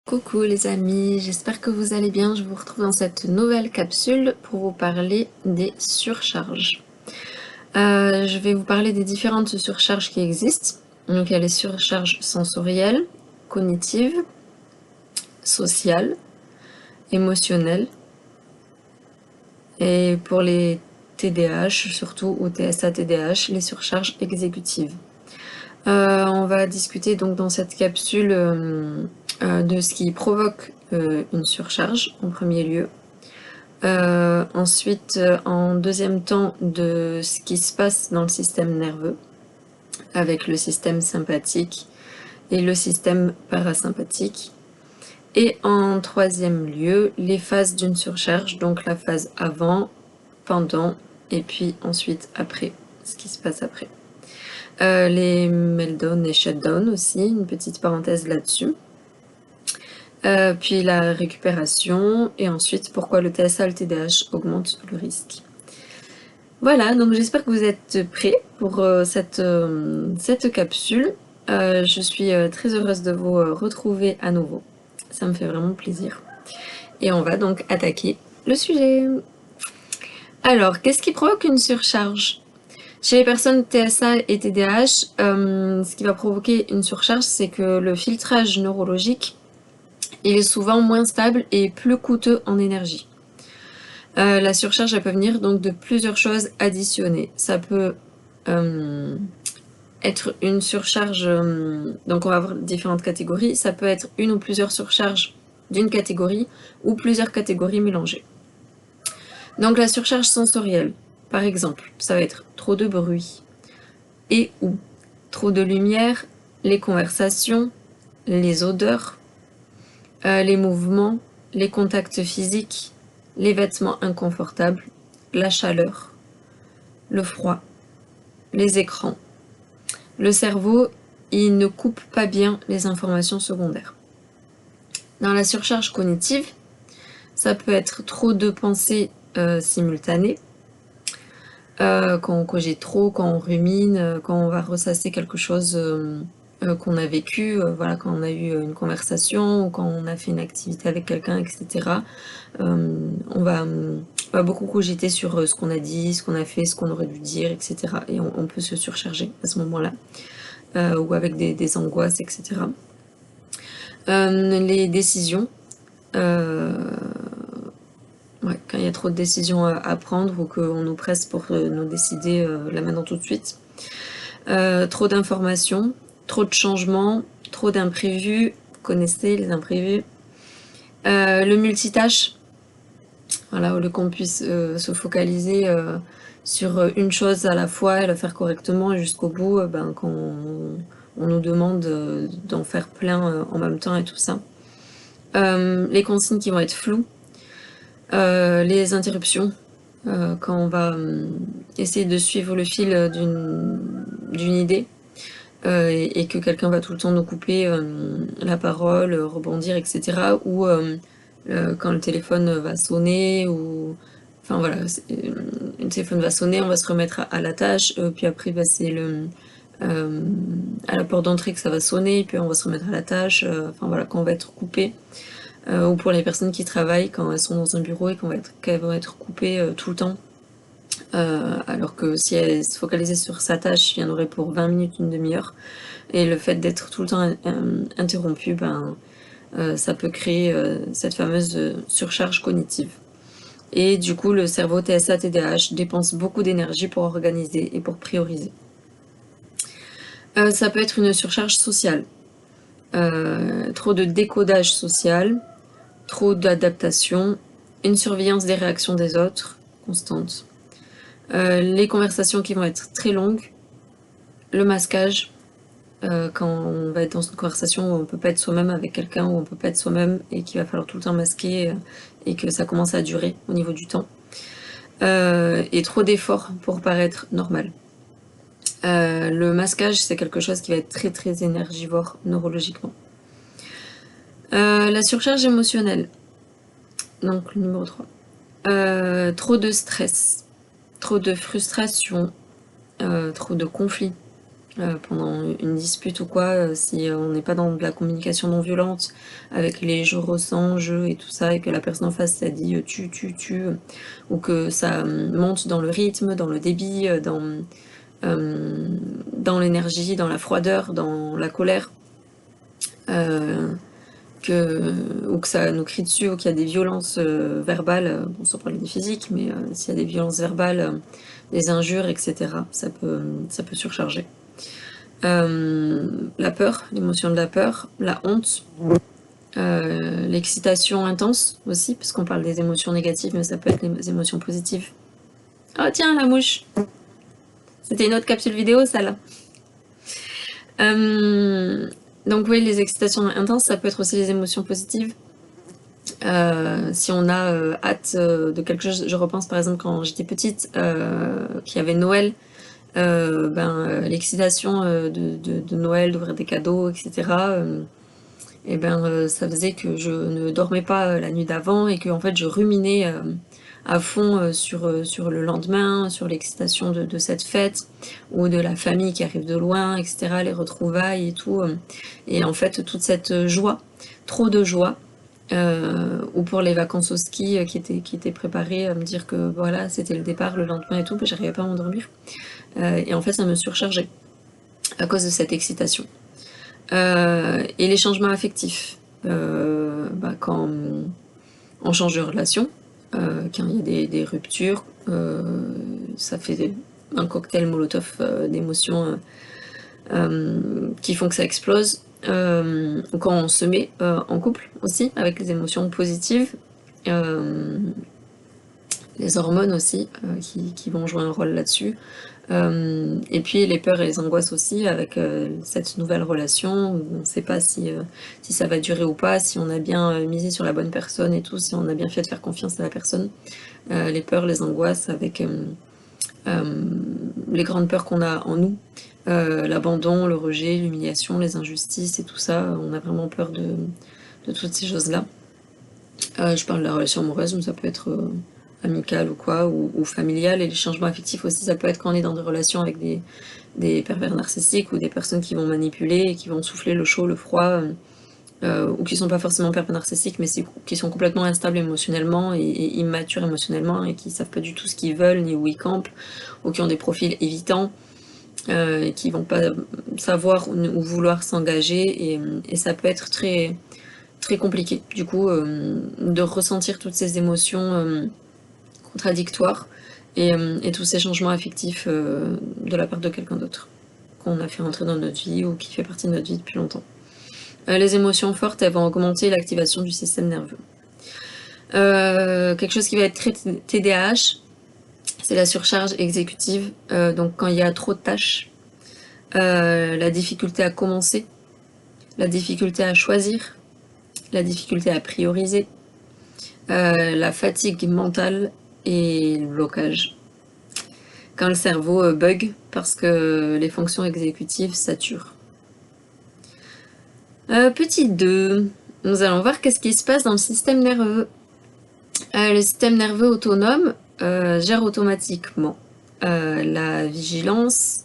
Coucou les amis, j'espère que vous allez bien. Je vous retrouve dans cette nouvelle capsule pour vous parler des surcharges. Je vais vous parler des différentes surcharges qui existent. Donc il y a les surcharges sensorielles, cognitives, sociales, émotionnelles et pour les TDAH surtout ou TSA-TDAH, les surcharges exécutives. On va discuter donc dans cette capsule de ce qui provoque une surcharge en premier lieu. Ensuite, en deuxième temps, de ce qui se passe dans le système nerveux, avec le système sympathique et le système parasympathique. Et en troisième lieu, les phases d'une surcharge, donc la phase avant, pendant, et puis ensuite après, ce qui se passe après. Les meltdowns et shutdowns aussi, une petite parenthèse là-dessus. Puis la récupération, et ensuite pourquoi le TSA et le TDAH augmentent le risque. Voilà, donc j'espère que vous êtes prêts pour cette capsule. Je suis très heureuse de vous retrouver à nouveau. Ça me fait vraiment plaisir. Et on va donc attaquer le sujet. Alors, qu'est-ce qui provoque une surcharge? Chez les personnes TSA et TDAH, ce qui va provoquer une surcharge, c'est que le filtrage neurologique, il est souvent moins stable et plus coûteux en énergie. La surcharge, elle peut venir donc de plusieurs choses additionnées. Ça peut être une surcharge, donc on va avoir différentes catégories. Ça peut être une ou plusieurs surcharges d'une catégorie ou plusieurs catégories mélangées. Donc la surcharge sensorielle, par exemple, ça va être trop de bruit et ou trop de lumière, les conversations, les odeurs, les mouvements, les contacts physiques, les vêtements inconfortables, la chaleur, le froid, les écrans. Le cerveau, il ne coupe pas bien les informations secondaires. Dans la surcharge cognitive, ça peut être trop de pensées simultanées, quand on cogite trop, quand on rumine, quand on va ressasser quelque chose qu'on a vécu, voilà, quand on a eu une conversation ou quand on a fait une activité avec quelqu'un, etc. On va beaucoup cogiter sur ce qu'on a dit, ce qu'on a fait, ce qu'on aurait dû dire, etc. Et on peut se surcharger à ce moment-là, ou avec des angoisses, etc. Les décisions, ouais, quand il y a trop de décisions à prendre ou qu'on nous presse pour nous décider là maintenant tout de suite. Trop d'informations, trop de changements, trop d'imprévus, vous connaissez les imprévus. Le multitâche, voilà, au lieu qu'on puisse se focaliser sur une chose à la fois et le faire correctement et jusqu'au bout, quand on nous demande d'en faire plein en même temps et tout ça. Les consignes qui vont être floues, les interruptions, quand on va essayer de suivre le fil d'une idée, et que quelqu'un va tout le temps nous couper la parole, rebondir, etc. Ou quand le téléphone va sonner, ou enfin voilà, le téléphone va sonner, on va se remettre à la tâche, puis après c'est à la porte d'entrée que ça va sonner, puis on va se remettre à la tâche, enfin voilà, quand on va être coupé. Ou pour les personnes qui travaillent, quand elles sont dans un bureau et qu'elles vont être coupées tout le temps. Alors que si elle se focalisait sur sa tâche, il y en aurait pour 20 minutes, une demi-heure. Et le fait d'être tout le temps interrompu, ça peut créer cette fameuse surcharge cognitive. Et du coup, le cerveau TSA-TDAH dépense beaucoup d'énergie pour organiser et pour prioriser. Ça peut être une surcharge sociale. Trop de décodage social, trop d'adaptation, une surveillance des réactions des autres, constante. Les conversations qui vont être très longues, le masquage, quand on va être dans une conversation où on peut pas être soi-même avec quelqu'un, où on peut pas être soi-même et qu'il va falloir tout le temps masquer et que ça commence à durer au niveau du temps. Et trop d'efforts pour paraître normal. Le masquage, c'est quelque chose qui va être très très énergivore neurologiquement. La surcharge émotionnelle, donc le numéro 3. Trop de stress, trop de frustration, trop de conflits, pendant une dispute ou quoi, si on n'est pas dans de la communication non violente, avec les «je ressens», «je» et tout ça, et que la personne en face, ça dit «tu, tu, tu», ou que ça monte dans le rythme, dans le débit, dans l'énergie, dans la froideur, dans la colère, ou que ça nous crie dessus, ou qu'il y a des violences verbales, bon, sans parler des physiques, mais s'il y a des violences verbales, des injures, etc., ça peut surcharger. La peur, l'émotion de la peur, la honte, l'excitation intense aussi, parce qu'on parle des émotions négatives, mais ça peut être les émotions positives. Oh tiens, la mouche! C'était une autre capsule vidéo, ça là. Donc oui, les excitations intenses, ça peut être aussi les émotions positives. Si on a hâte de quelque chose, je repense par exemple quand j'étais petite, qu'il y avait Noël, l'excitation de Noël, d'ouvrir des cadeaux, etc. Ça faisait que je ne dormais pas la nuit d'avant, et que en fait je ruminais à fond sur le lendemain, sur l'excitation de cette fête, ou de la famille qui arrive de loin, etc., les retrouvailles et tout. Et en fait, toute cette joie, trop de joie, ou pour les vacances au ski qui étaient préparées, à me dire que voilà, c'était le départ le lendemain et tout, j'arrivais pas à m'endormir. Et en fait, ça me surchargeait à cause de cette excitation. Et les changements affectifs, quand on change de relation, quand il y a des ruptures, ça fait un cocktail molotov d'émotions qui font que ça explose. Quand on se met en couple aussi, avec les émotions positives, les hormones aussi qui vont jouer un rôle là-dessus. Et puis les peurs et les angoisses aussi, avec cette nouvelle relation où on ne sait pas si ça va durer ou pas, si on a bien misé sur la bonne personne et tout, si on a bien fait de faire confiance à la personne. Les peurs, les angoisses, avec les grandes peurs qu'on a en nous, l'abandon, le rejet, l'humiliation, les injustices et tout ça, on a vraiment peur de toutes ces choses-là. Je parle de la relation amoureuse, mais ça peut être amicale ou quoi, ou familiale, et les changements affectifs aussi, ça peut être quand on est dans des relations avec des pervers narcissiques, ou des personnes qui vont manipuler et qui vont souffler le chaud, le froid, ou qui sont pas forcément pervers narcissiques, mais qui sont complètement instables émotionnellement et immatures émotionnellement, et qui savent pas du tout ce qu'ils veulent ni où ils campent, ou qui ont des profils évitants, et qui vont pas savoir ou vouloir s'engager, et ça peut être très très compliqué du coup de ressentir toutes ces émotions contradictoires, et tous ces changements affectifs de la part de quelqu'un d'autre qu'on a fait rentrer dans notre vie ou qui fait partie de notre vie depuis longtemps. Les émotions fortes, elles vont augmenter l'activation du système nerveux. Quelque chose qui va être très TDAH, c'est la surcharge exécutive, donc quand il y a trop de tâches, la difficulté à commencer, la difficulté à choisir, la difficulté à prioriser, la fatigue mentale et le blocage. Quand le cerveau bug parce que les fonctions exécutives saturent. Petit 2, nous allons voir qu'est-ce qui se passe dans le système nerveux. Le système nerveux autonome gère automatiquement la vigilance,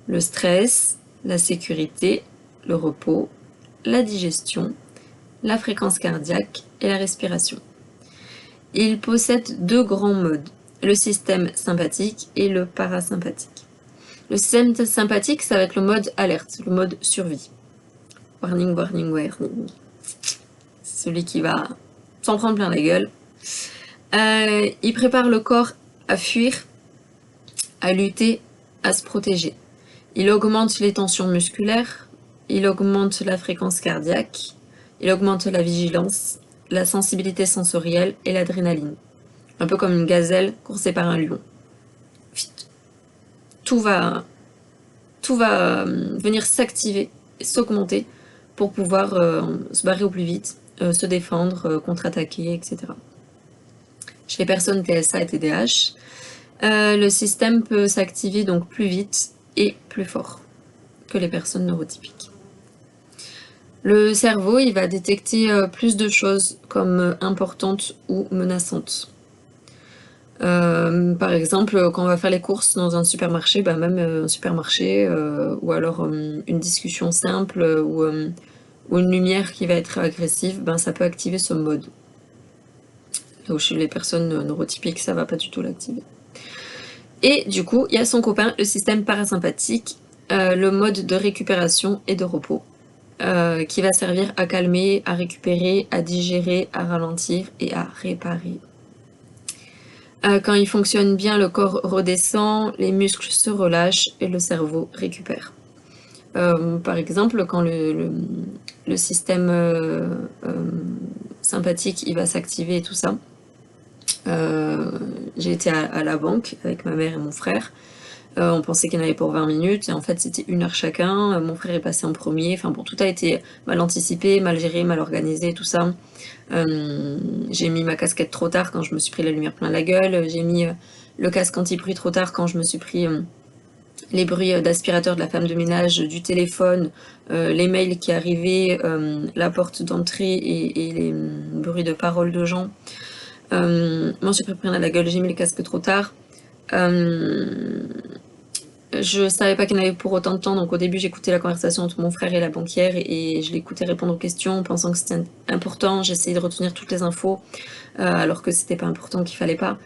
le stress, la sécurité, le repos, la digestion, la fréquence cardiaque et la respiration. Il possède deux grands modes, le système sympathique et le parasympathique. Le système sympathique, ça va être le mode alerte, le mode survie. Warning, warning, warning. C'est celui qui va s'en prendre plein la gueule. Il prépare le corps à fuir, à lutter, à se protéger. Il augmente les tensions musculaires, il augmente la fréquence cardiaque, il augmente la vigilance, la sensibilité sensorielle et l'adrénaline. Un peu comme une gazelle coursée par un lion. Tout va venir s'activer et s'augmenter pour pouvoir se barrer au plus vite, se défendre, contre-attaquer, etc. Chez les personnes TSA et TDAH, le système peut s'activer donc plus vite et plus fort que les personnes neurotypiques. Le cerveau, il va détecter plus de choses comme importantes ou menaçantes. Par exemple, quand on va faire les courses dans un supermarché, bah, même, un supermarché, ou alors, une discussion simple, ou une lumière qui va être agressive, ben, ça peut activer ce mode. Là où chez les personnes neurotypiques, ça va pas du tout l'activer. Et du coup, il y a son copain, le système parasympathique, le mode de récupération et de repos, qui va servir à calmer, à récupérer, à digérer, à ralentir et à réparer. Quand il fonctionne bien, le corps redescend, les muscles se relâchent et le cerveau récupère. Par exemple, quand le système sympathique il va s'activer et tout ça, euh, j'ai été à la banque avec ma mère et mon frère. On pensait qu'il y en avait pour 20 minutes, et en fait c'était 1 heure chacun. Mon frère est passé en premier. Enfin bon, tout a été mal anticipé, mal géré, mal organisé, tout ça. J'ai mis ma casquette trop tard quand je me suis pris la lumière plein la gueule. J'ai mis le casque anti-bruit trop tard quand je me suis pris les bruits d'aspirateur de la femme de ménage, du téléphone, les mails qui arrivaient, la porte d'entrée et les bruits de paroles de gens. Moi j'ai pris plein la gueule, j'ai mis le casque trop tard. Euh, je savais pas qu'il y en avait pour autant de temps, donc au début j'écoutais la conversation entre mon frère et la banquière et je l'écoutais répondre aux questions, pensant que c'était important. J'essayais de retenir toutes les infos, alors que c'était pas important, qu'il fallait pas.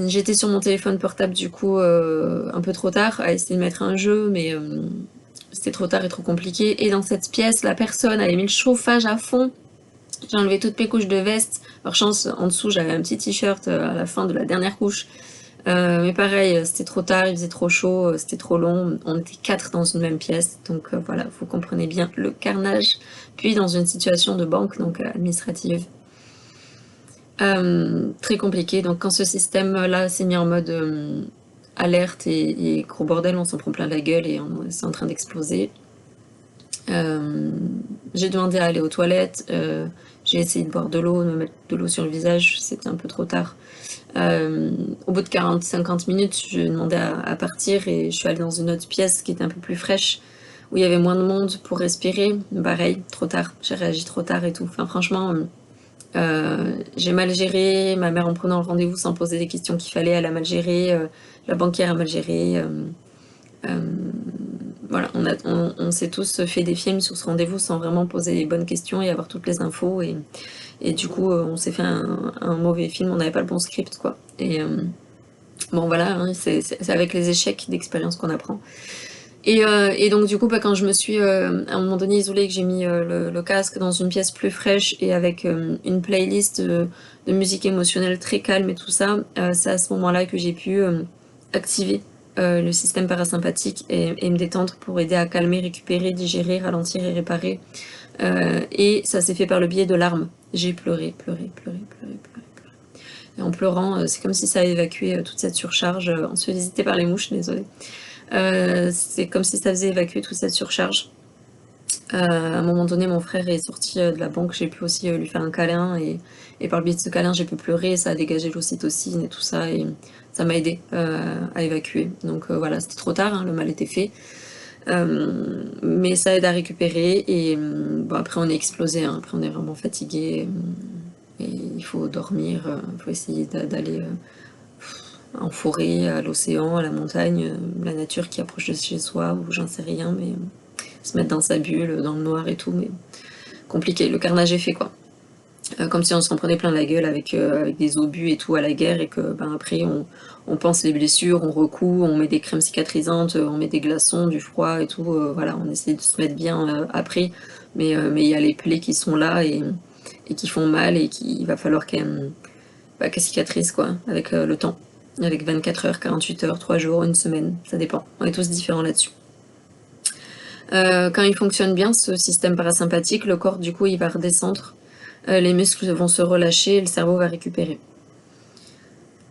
J'étais sur mon téléphone portable du coup un peu trop tard à essayer de mettre un jeu, mais c'était trop tard et trop compliqué. Et dans cette pièce, la personne avait mis le chauffage à fond. J'ai enlevé toutes mes couches de veste. Par chance, en dessous, j'avais un petit t-shirt à la fin de la dernière couche. Mais pareil, c'était trop tard, il faisait trop chaud, c'était trop long. On était 4 dans une même pièce, donc voilà, vous comprenez bien le carnage. Puis dans une situation de banque, donc administrative. Très compliqué. Donc quand ce système-là s'est mis en mode alerte et gros bordel, on s'en prend plein la gueule et c'est en train d'exploser. Euh, j'ai demandé à aller aux toilettes. J'ai essayé de boire de l'eau, de me mettre de l'eau sur le visage. C'était un peu trop tard. Au bout de 40-50 minutes, je demandais à partir et je suis allée dans une autre pièce qui était un peu plus fraîche, où il y avait moins de monde pour respirer. Pareil, trop tard. J'ai réagi trop tard et tout. Enfin, franchement, j'ai mal géré. Ma mère, en prenant le rendez-vous sans poser les questions qu'il fallait, elle a mal géré. La banquière a mal géré. Euh, voilà, on s'est tous fait des films sur ce rendez-vous sans vraiment poser les bonnes questions et avoir toutes les infos. Et du coup, on s'est fait un mauvais film. On n'avait pas le bon script, quoi. Et bon, voilà, hein, c'est avec les échecs d'expérience qu'on apprend. Et donc, du coup, bah, quand je me suis à un moment donné isolée, que j'ai mis le casque dans une pièce plus fraîche et avec une playlist de musique émotionnelle très calme et tout ça, c'est à ce moment-là que j'ai pu activer le système parasympathique et me détendre pour aider à calmer, récupérer, digérer, ralentir et réparer. Et ça s'est fait par le biais de larmes. J'ai pleuré, pleuré, pleuré, pleuré, pleuré, pleuré. Et en pleurant, c'est comme si ça a évacué toute cette surcharge. On se fait visiter par les mouches, désolée. C'est comme si ça faisait évacuer toute cette surcharge. À un moment donné, mon frère est sorti de la banque, j'ai pu aussi lui faire un câlin, et par le biais de ce câlin, j'ai pu pleurer, ça a dégagé l'ocytocine et tout ça, et ça m'a aidé à évacuer. Donc voilà, c'était trop tard, hein, le mal était fait. Mais ça aide à récupérer, et bon, après on est explosé, hein, après on est vraiment fatigué, et il faut dormir, il faut essayer d'aller en forêt, à l'océan, à la montagne, la nature qui approche de chez soi, ou j'en sais rien, mais se mettre dans sa bulle, dans le noir et tout, mais compliqué, le carnage est fait, quoi. Comme si on s'en prenait plein la gueule avec des obus et tout à la guerre, et que ben, après on pense les blessures, on recoue, on met des crèmes cicatrisantes, on met des glaçons, du froid et tout, voilà, on essaie de se mettre bien après, mais il y a les plaies qui sont là et qui font mal, et qu'il va falloir qu'elles cicatrisent, quoi, avec le temps. Avec 24 heures, 48 heures, 3 jours, une semaine, ça dépend. On est tous différents là-dessus. Quand il fonctionne bien, ce système parasympathique, le corps, du coup, il va redescendre, les muscles vont se relâcher et le cerveau va récupérer.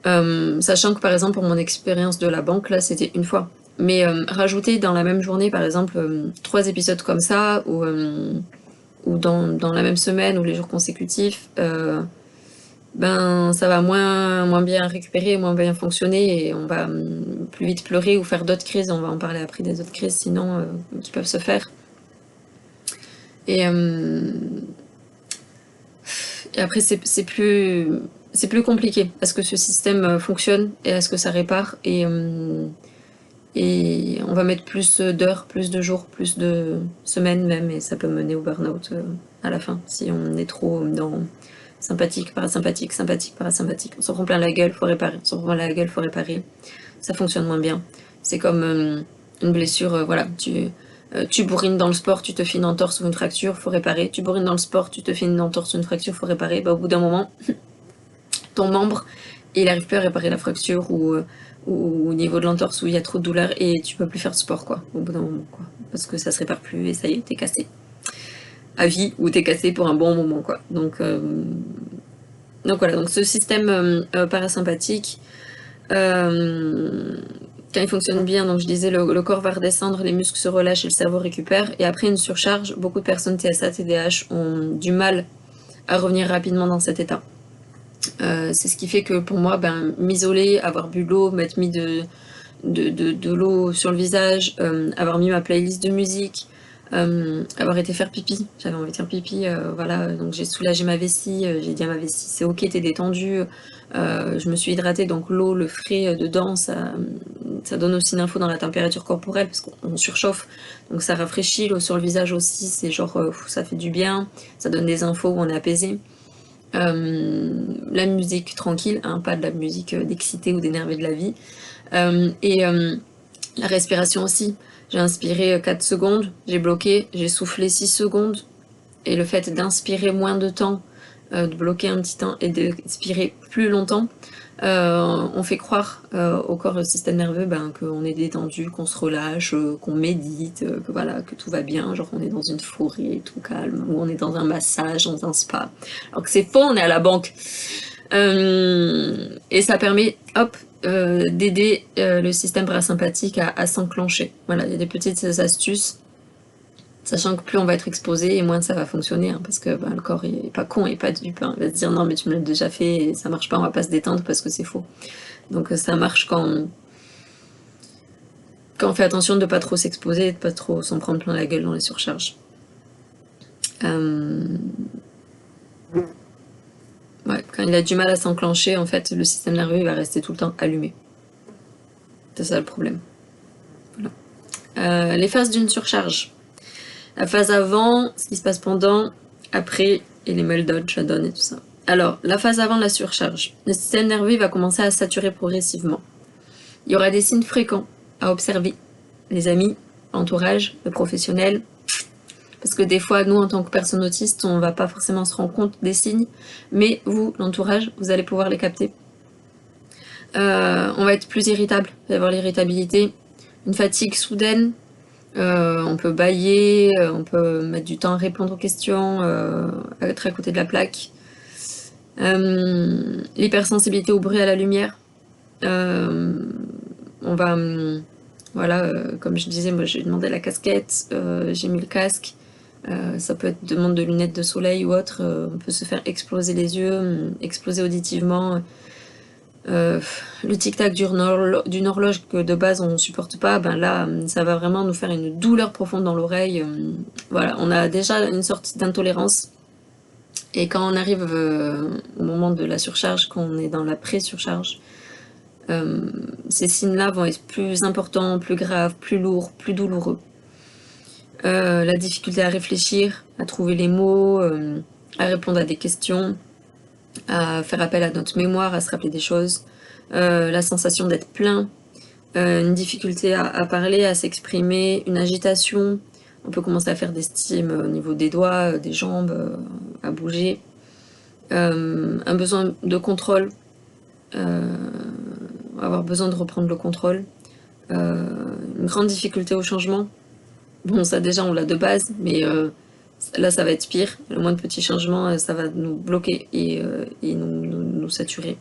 Sachant que, par exemple, pour mon expérience de la banque, là, c'était une fois. Mais rajouter dans la même journée, par exemple, 3 épisodes comme ça, ou dans la même semaine ou les jours consécutifs, ben ça va moins bien récupérer, moins bien fonctionner, et on va plus vite pleurer ou faire d'autres crises. On va en parler après des autres crises sinon qui peuvent se faire. Et, euh, et après c'est plus c'est plus compliqué. Est-ce que ce système fonctionne et est-ce que ça répare et on va mettre plus d'heures, plus de jours, plus de semaines même, et ça peut mener au burn-out à la fin, si on est trop dans sympathique, parasympathique, sympathique, parasympathique. On s'en prend plein la gueule, faut réparer. On s'en prend plein la gueule, faut réparer. Ça fonctionne moins bien. C'est comme une blessure, voilà, tu bourrines dans le sport, tu te fais une entorse ou une fracture, faut réparer. Tu bourrines dans le sport, tu te fais une entorse ou une fracture, faut réparer. Bah, au bout d'un moment, ton membre, il n'arrive plus à réparer la fracture ou au niveau de l'entorse où il y a trop de douleur et tu peux plus faire de sport, quoi, au bout d'un moment, quoi. Parce que ça se répare plus et ça y est, t'es cassé. À vie ou t'es cassé pour un bon moment, quoi. Donc voilà, donc ce système parasympathique, quand il fonctionne bien, donc je disais, le corps va redescendre, les muscles se relâchent et le cerveau récupère. Et après une surcharge, beaucoup de personnes TSA, TDAH ont du mal à revenir rapidement dans cet état. C'est ce qui fait que pour moi, m'isoler, avoir bu l'eau, m'être mis de l'eau sur le visage, avoir mis ma playlist de musique, avoir été faire pipi, j'avais envie de faire pipi, voilà, donc j'ai soulagé ma vessie, j'ai dit à ma vessie c'est ok, t'es détendue, je me suis hydratée, donc l'eau, le frais dedans, ça donne aussi une info dans la température corporelle, parce qu'on surchauffe, donc ça rafraîchit, l'eau sur le visage aussi, c'est genre, ça fait du bien, ça donne des infos où on est apaisé. La musique tranquille, hein, pas de la musique d'excité ou d'énervé de la vie. La respiration aussi. J'ai inspiré 4 secondes, j'ai bloqué, j'ai soufflé 6 secondes. Et le fait d'inspirer moins de temps, de bloquer un petit temps et d'expirer plus longtemps, on fait croire au corps et au système nerveux qu'on est détendu, qu'on se relâche, qu'on médite, que voilà, que tout va bien, genre on est dans une forêt tout calme, ou on est dans un massage, dans un spa. Alors que c'est faux, on est à la banque. Et ça permet, hop, d'aider le système parasympathique à s'enclencher. Voilà, il y a des petites astuces, sachant que plus on va être exposé et moins ça va fonctionner, hein, parce que le corps il est pas con, il est pas dupe, hein. Il va se dire non mais tu me l'as déjà fait et ça marche pas, on va pas se détendre parce que c'est faux. Donc ça marche quand on fait attention de pas trop s'exposer, de pas trop s'en prendre plein la gueule dans les surcharges. Ouais, quand il a du mal à s'enclencher, en fait, le système nerveux il va rester tout le temps allumé. C'est ça le problème. Voilà. Les phases d'une surcharge. La phase avant, ce qui se passe pendant, après, et les meltdowns, shutdowns et tout ça. Alors, la phase avant de la surcharge. Le système nerveux va commencer à saturer progressivement. Il y aura des signes fréquents à observer. Les amis, l'entourage, le professionnel. Parce que des fois, nous, en tant que personnes autistes, on ne va pas forcément se rendre compte des signes. Mais vous, l'entourage, vous allez pouvoir les capter. On va être plus irritable. Il va y avoir l'irritabilité. Une fatigue soudaine. On peut bâiller, on peut mettre du temps à répondre aux questions, être à côté de la plaque. L'hypersensibilité au bruit, à la lumière. On va, voilà, comme je disais, moi j'ai demandé la casquette, j'ai mis le casque. Ça peut être demande de lunettes de soleil ou autre. On peut se faire exploser les yeux, exploser auditivement. Le tic-tac d'une horloge que de base on ne supporte pas, là ça va vraiment nous faire une douleur profonde dans l'oreille. Voilà, on a déjà une sorte d'intolérance. Et quand on arrive au moment de la surcharge, quand on est dans la pré-surcharge, ces signes-là vont être plus importants, plus graves, plus lourds, plus douloureux. La difficulté à réfléchir, à trouver les mots, à répondre à des questions, à faire appel à notre mémoire, à se rappeler des choses, la sensation d'être plein, une difficulté à parler, à s'exprimer, une agitation, on peut commencer à faire des stimes au niveau des doigts, des jambes, à bouger, un besoin de contrôle, avoir besoin de reprendre le contrôle, une grande difficulté au changement. Bon, ça déjà on l'a de base, mais là ça va être pire. Le moindre petit changement, ça va nous bloquer et nous saturer.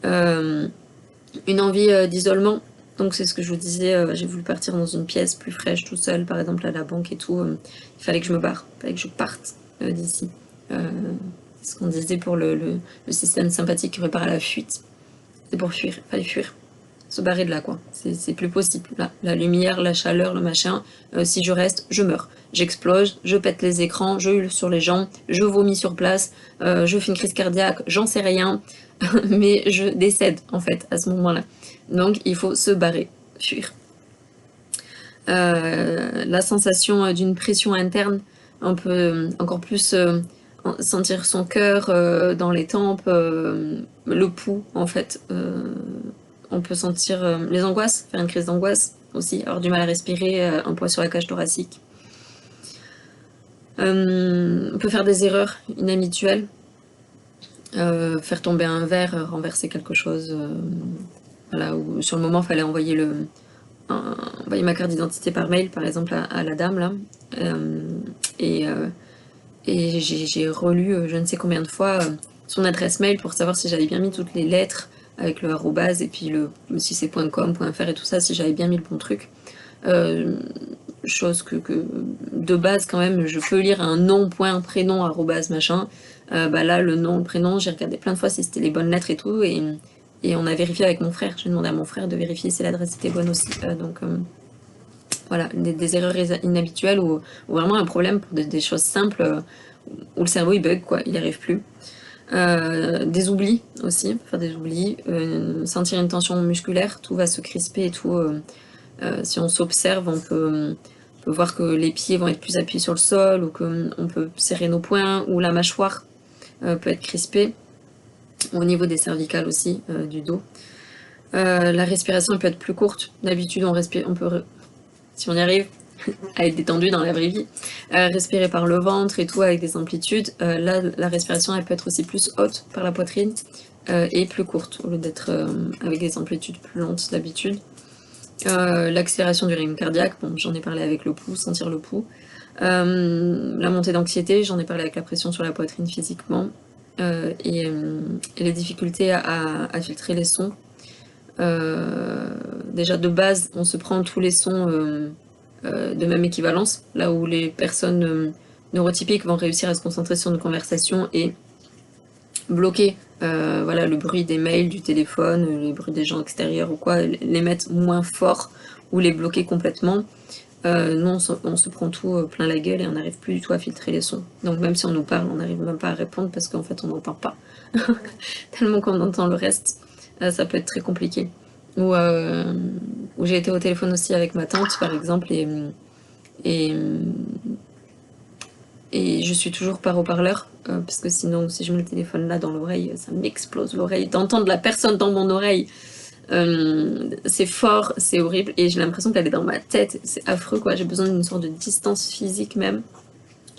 Une envie d'isolement. Donc c'est ce que je vous disais, j'ai voulu partir dans une pièce plus fraîche, toute seule, par exemple à la banque et tout. Il fallait que je me barre, il fallait que je parte d'ici. C'est ce qu'on disait pour le système sympathique qui prépare à la fuite. C'est pour fuir, il fallait fuir. Se barrer de là, quoi. C'est plus possible. Là, la lumière, la chaleur, le machin, si je reste, je meurs. J'explose, je pète les écrans, je hurle sur les gens, je vomis sur place, je fais une crise cardiaque, j'en sais rien. mais je décède en fait à ce moment-là. Donc il faut se barrer, fuir. La sensation d'une pression interne, on peut encore plus sentir son cœur dans les tempes, le pouls en fait. On peut sentir les angoisses, faire une crise d'angoisse aussi, avoir du mal à respirer, un poids sur la cage thoracique. On peut faire des erreurs inhabituelles, faire tomber un verre, renverser quelque chose, voilà, ou sur le moment, il fallait envoyer ma carte d'identité par mail, par exemple, à la dame, là. Et j'ai relu je ne sais combien de fois son adresse mail pour savoir si j'avais bien mis toutes les lettres avec le arrobase et puis si c'est .com, .fr et tout ça, si j'avais bien mis le bon truc. Chose que de base quand même, je peux lire un nom, point, prénom, arrobase, machin. Bah là, le nom, le prénom, j'ai regardé plein de fois si c'était les bonnes lettres et tout, et on a vérifié avec mon frère. J'ai demandé à mon frère de vérifier si l'adresse était bonne aussi. Donc voilà, des erreurs inhabituelles ou vraiment un problème pour des choses simples où le cerveau il bug, quoi, il n'y arrive plus. Des oublis aussi, faire des oublis, sentir une tension musculaire, tout va se crisper et tout. Si on s'observe, on peut voir que les pieds vont être plus appuyés sur le sol, ou qu'on peut serrer nos poings, ou la mâchoire peut être crispée, au niveau des cervicales aussi, du dos. La respiration peut être plus courte. D'habitude, on peut, si on y arrive, à être détendu dans la vraie vie, respirer par le ventre et tout avec des amplitudes. Là, la respiration, elle peut être aussi plus haute par la poitrine et plus courte, au lieu d'être avec des amplitudes plus lentes d'habitude. L'accélération du rythme cardiaque, bon, j'en ai parlé avec le pouls, sentir le pouls. La montée d'anxiété, j'en ai parlé avec la pression sur la poitrine physiquement. Et les difficultés à filtrer les sons. Déjà de base, on se prend tous les sons de même équivalence, là où les personnes neurotypiques vont réussir à se concentrer sur une conversation et bloquer voilà, le bruit des mails, du téléphone, les bruits des gens extérieurs ou quoi, les mettre moins fort ou les bloquer complètement. Nous, on se prend tout plein la gueule et on n'arrive plus du tout à filtrer les sons. Donc même si on nous parle, on n'arrive même pas à répondre parce qu'en fait, on n'entend pas. Tellement qu'on entend le reste, ça peut être très compliqué. Ou j'ai été au téléphone aussi avec ma tante, par exemple, et je suis toujours par haut-parleur, parce que sinon, si je mets le téléphone là dans l'oreille, ça m'explose l'oreille. D'entendre la personne dans mon oreille, c'est fort, c'est horrible, et j'ai l'impression qu'elle est dans ma tête, c'est affreux quoi, j'ai besoin d'une sorte de distance physique même,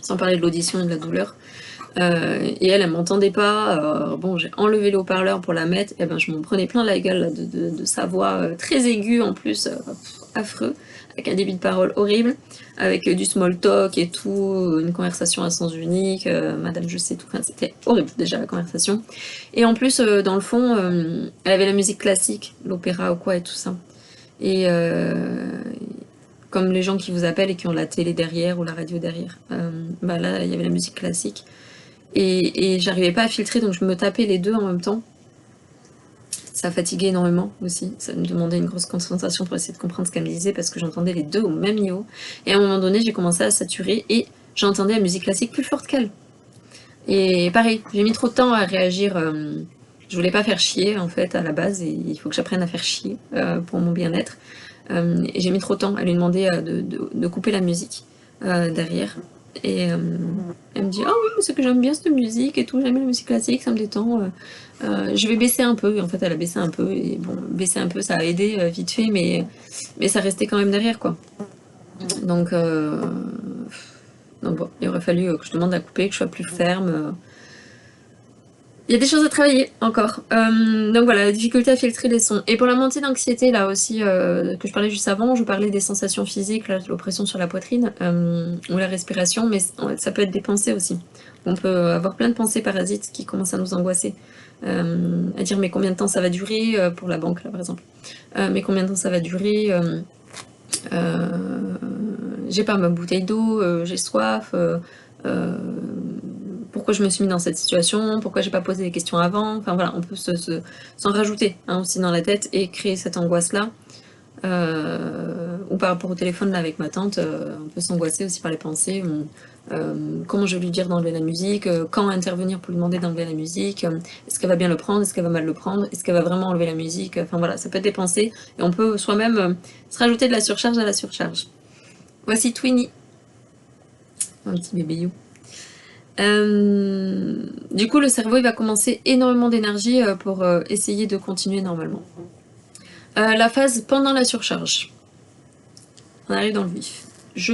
sans parler de l'audition et de la douleur. Et elle m'entendait pas, bon j'ai enlevé le haut-parleur pour la mettre, et ben je m'en prenais plein la gueule là, de sa voix très aiguë en plus, affreux, avec un débit de parole horrible, avec du small talk et tout, une conversation à sens unique, madame je sais tout, enfin, c'était horrible déjà la conversation. Et en plus, dans le fond, elle avait la musique classique, l'opéra ou quoi et tout ça. Et comme les gens qui vous appellent et qui ont la télé derrière ou la radio derrière, bah là il y avait la musique classique. Et j'arrivais pas à filtrer, donc je me tapais les deux en même temps. Ça fatiguait énormément aussi, ça me demandait une grosse concentration pour essayer de comprendre ce qu'elle me disait parce que j'entendais les deux au même niveau. Et à un moment donné, j'ai commencé à saturer et j'entendais la musique classique plus forte qu'elle. Et pareil, j'ai mis trop de temps à réagir. Je voulais pas faire chier en fait à la base et il faut que j'apprenne à faire chier pour mon bien-être. Et j'ai mis trop de temps à lui demander de couper la musique derrière. Et elle me dit ah oui mais c'est que j'aime bien cette musique et tout, j'aime bien la musique classique, ça me détend, je vais baisser un peu. Et en fait elle a baissé un peu et bon baisser un peu ça a aidé vite fait mais ça restait quand même derrière quoi. Donc bon, il aurait fallu que je demande à couper, que je sois plus ferme. Il y a des choses à travailler encore. Donc voilà, la difficulté à filtrer les sons. Et pour la montée d'anxiété, là aussi, que je parlais juste avant, je parlais des sensations physiques, l'oppression sur la poitrine, ou la respiration, mais ça peut être des pensées aussi. On peut avoir plein de pensées parasites qui commencent à nous angoisser. À dire mais combien de temps ça va durer, pour la banque là par exemple. Mais combien de temps ça va durer, j'ai pas ma bouteille d'eau, j'ai soif, pourquoi je me suis mis dans cette situation, pourquoi j'ai pas posé les questions avant, enfin voilà, on peut s'en rajouter hein, aussi dans la tête et créer cette angoisse-là, ou par rapport au téléphone là avec ma tante, on peut s'angoisser aussi par les pensées. Comment je vais lui dire d'enlever la musique, quand intervenir pour lui demander d'enlever la musique, est-ce qu'elle va bien le prendre, est-ce qu'elle va mal le prendre, est-ce qu'elle va vraiment enlever la musique, enfin voilà, ça peut être des pensées, et on peut soi-même se rajouter de la surcharge à la surcharge. Voici Twinnie, un petit bébé you. Du coup, le cerveau il va commencer énormément d'énergie pour essayer de continuer normalement. La phase pendant la surcharge. On arrive dans le vif. Je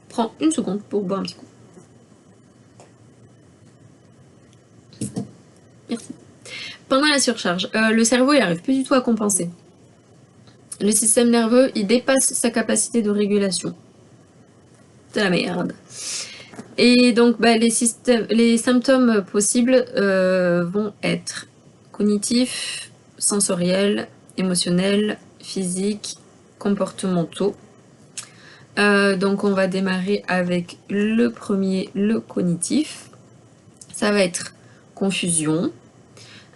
prends une seconde pour boire un petit coup. Merci. Pendant la surcharge, le cerveau il n'arrive plus du tout à compenser. Le système nerveux il dépasse sa capacité de régulation. C'est la merde. Et donc les symptômes possibles vont être cognitifs, sensoriels, émotionnels, physiques, comportementaux. Donc on va démarrer avec le premier, le cognitif. Ça va être confusion,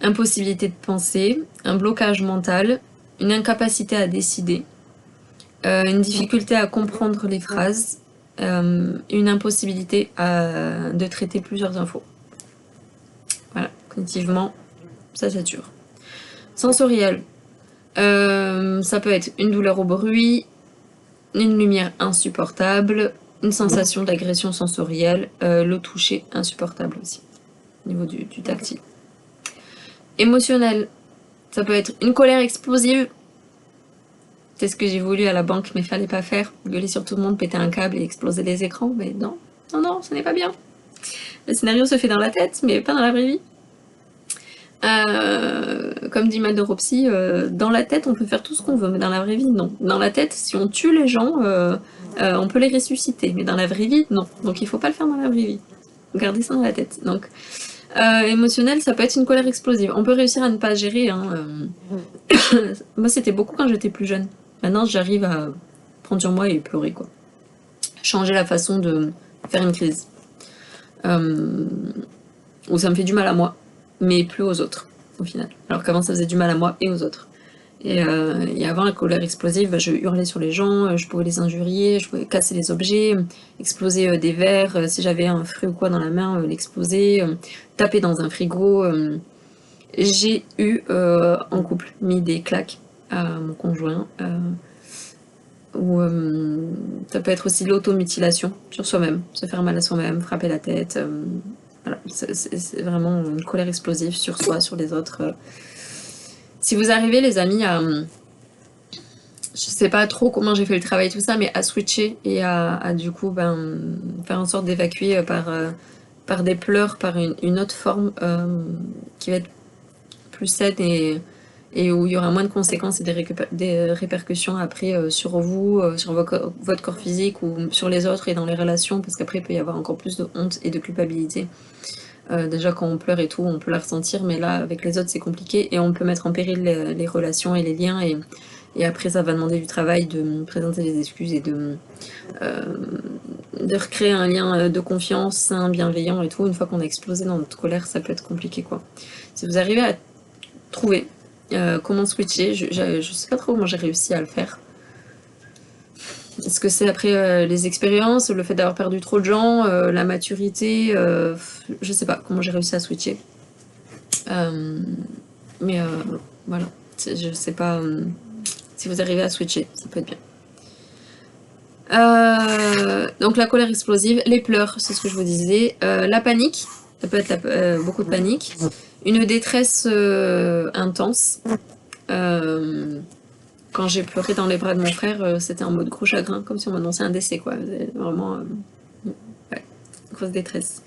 impossibilité de penser, un blocage mental, une incapacité à décider, une difficulté à comprendre les phrases, une impossibilité de traiter plusieurs infos. Voilà, cognitivement, ça sature. Sensoriel, ça peut être une douleur au bruit, une lumière insupportable, une sensation d'agression sensorielle, le toucher insupportable aussi, au niveau du tactile. Émotionnel, ça peut être une colère explosive. C'est ce que j'ai voulu à la banque, mais fallait pas faire. Gueuler sur tout le monde, péter un câble et exploser les écrans, mais non, non, non, ce n'est pas bien. Le scénario se fait dans la tête, mais pas dans la vraie vie. Comme dit Madouropsy, dans la tête on peut faire tout ce qu'on veut, mais dans la vraie vie non. Dans la tête, si on tue les gens, on peut les ressusciter, mais dans la vraie vie non. Donc il faut pas le faire dans la vraie vie. Gardez ça dans la tête. Donc émotionnel, ça peut être une colère explosive. On peut réussir à ne pas gérer. Moi c'était beaucoup quand j'étais plus jeune. Maintenant j'arrive à prendre sur moi et pleurer quoi. Changer la façon de faire une crise. Ou ça me fait du mal à moi, mais plus aux autres, au final. Alors qu'avant, ça faisait du mal à moi et aux autres. Et avant, la colère explosive, je hurlais sur les gens, je pouvais les injurier, je pouvais casser les objets, exploser des verres, si j'avais un fruit ou quoi dans la main, l'exploser, taper dans un frigo. J'ai eu, en couple, mis des claques à mon conjoint. Ou ça peut être aussi l'automutilation sur soi-même, se faire mal à soi-même, frapper la tête. Voilà, c'est vraiment une colère explosive sur soi, sur les autres. Si vous arrivez, les amis, à... Je sais pas trop comment j'ai fait le travail, tout ça, mais à switcher et à du coup, faire en sorte d'évacuer par des pleurs, par une autre forme qui va être plus saine et où il y aura moins de conséquences et des répercussions après sur vous, sur votre corps physique ou sur les autres et dans les relations, parce qu'après il peut y avoir encore plus de honte et de culpabilité. Déjà quand on pleure et tout, on peut la ressentir, mais là avec les autres c'est compliqué et on peut mettre en péril les relations et les liens et après ça va demander du travail de me présenter des excuses et de recréer un lien de confiance sain, bienveillant et tout. Une fois qu'on a explosé dans notre colère, ça peut être compliqué quoi. Si vous arrivez à trouver comment switcher, je sais pas trop comment j'ai réussi à le faire. Est-ce que c'est après les expériences, le fait d'avoir perdu trop de gens, la maturité, je sais pas comment j'ai réussi à switcher. Mais voilà, je sais pas si vous arrivez à switcher, ça peut être bien. Donc la colère explosive, les pleurs, c'est ce que je vous disais, la panique, ça peut être beaucoup de panique, une détresse intense. Quand j'ai pleuré dans les bras de mon frère, c'était en mode gros chagrin, comme si on m'annonçait un décès, quoi. Vraiment, ouais, grosse détresse.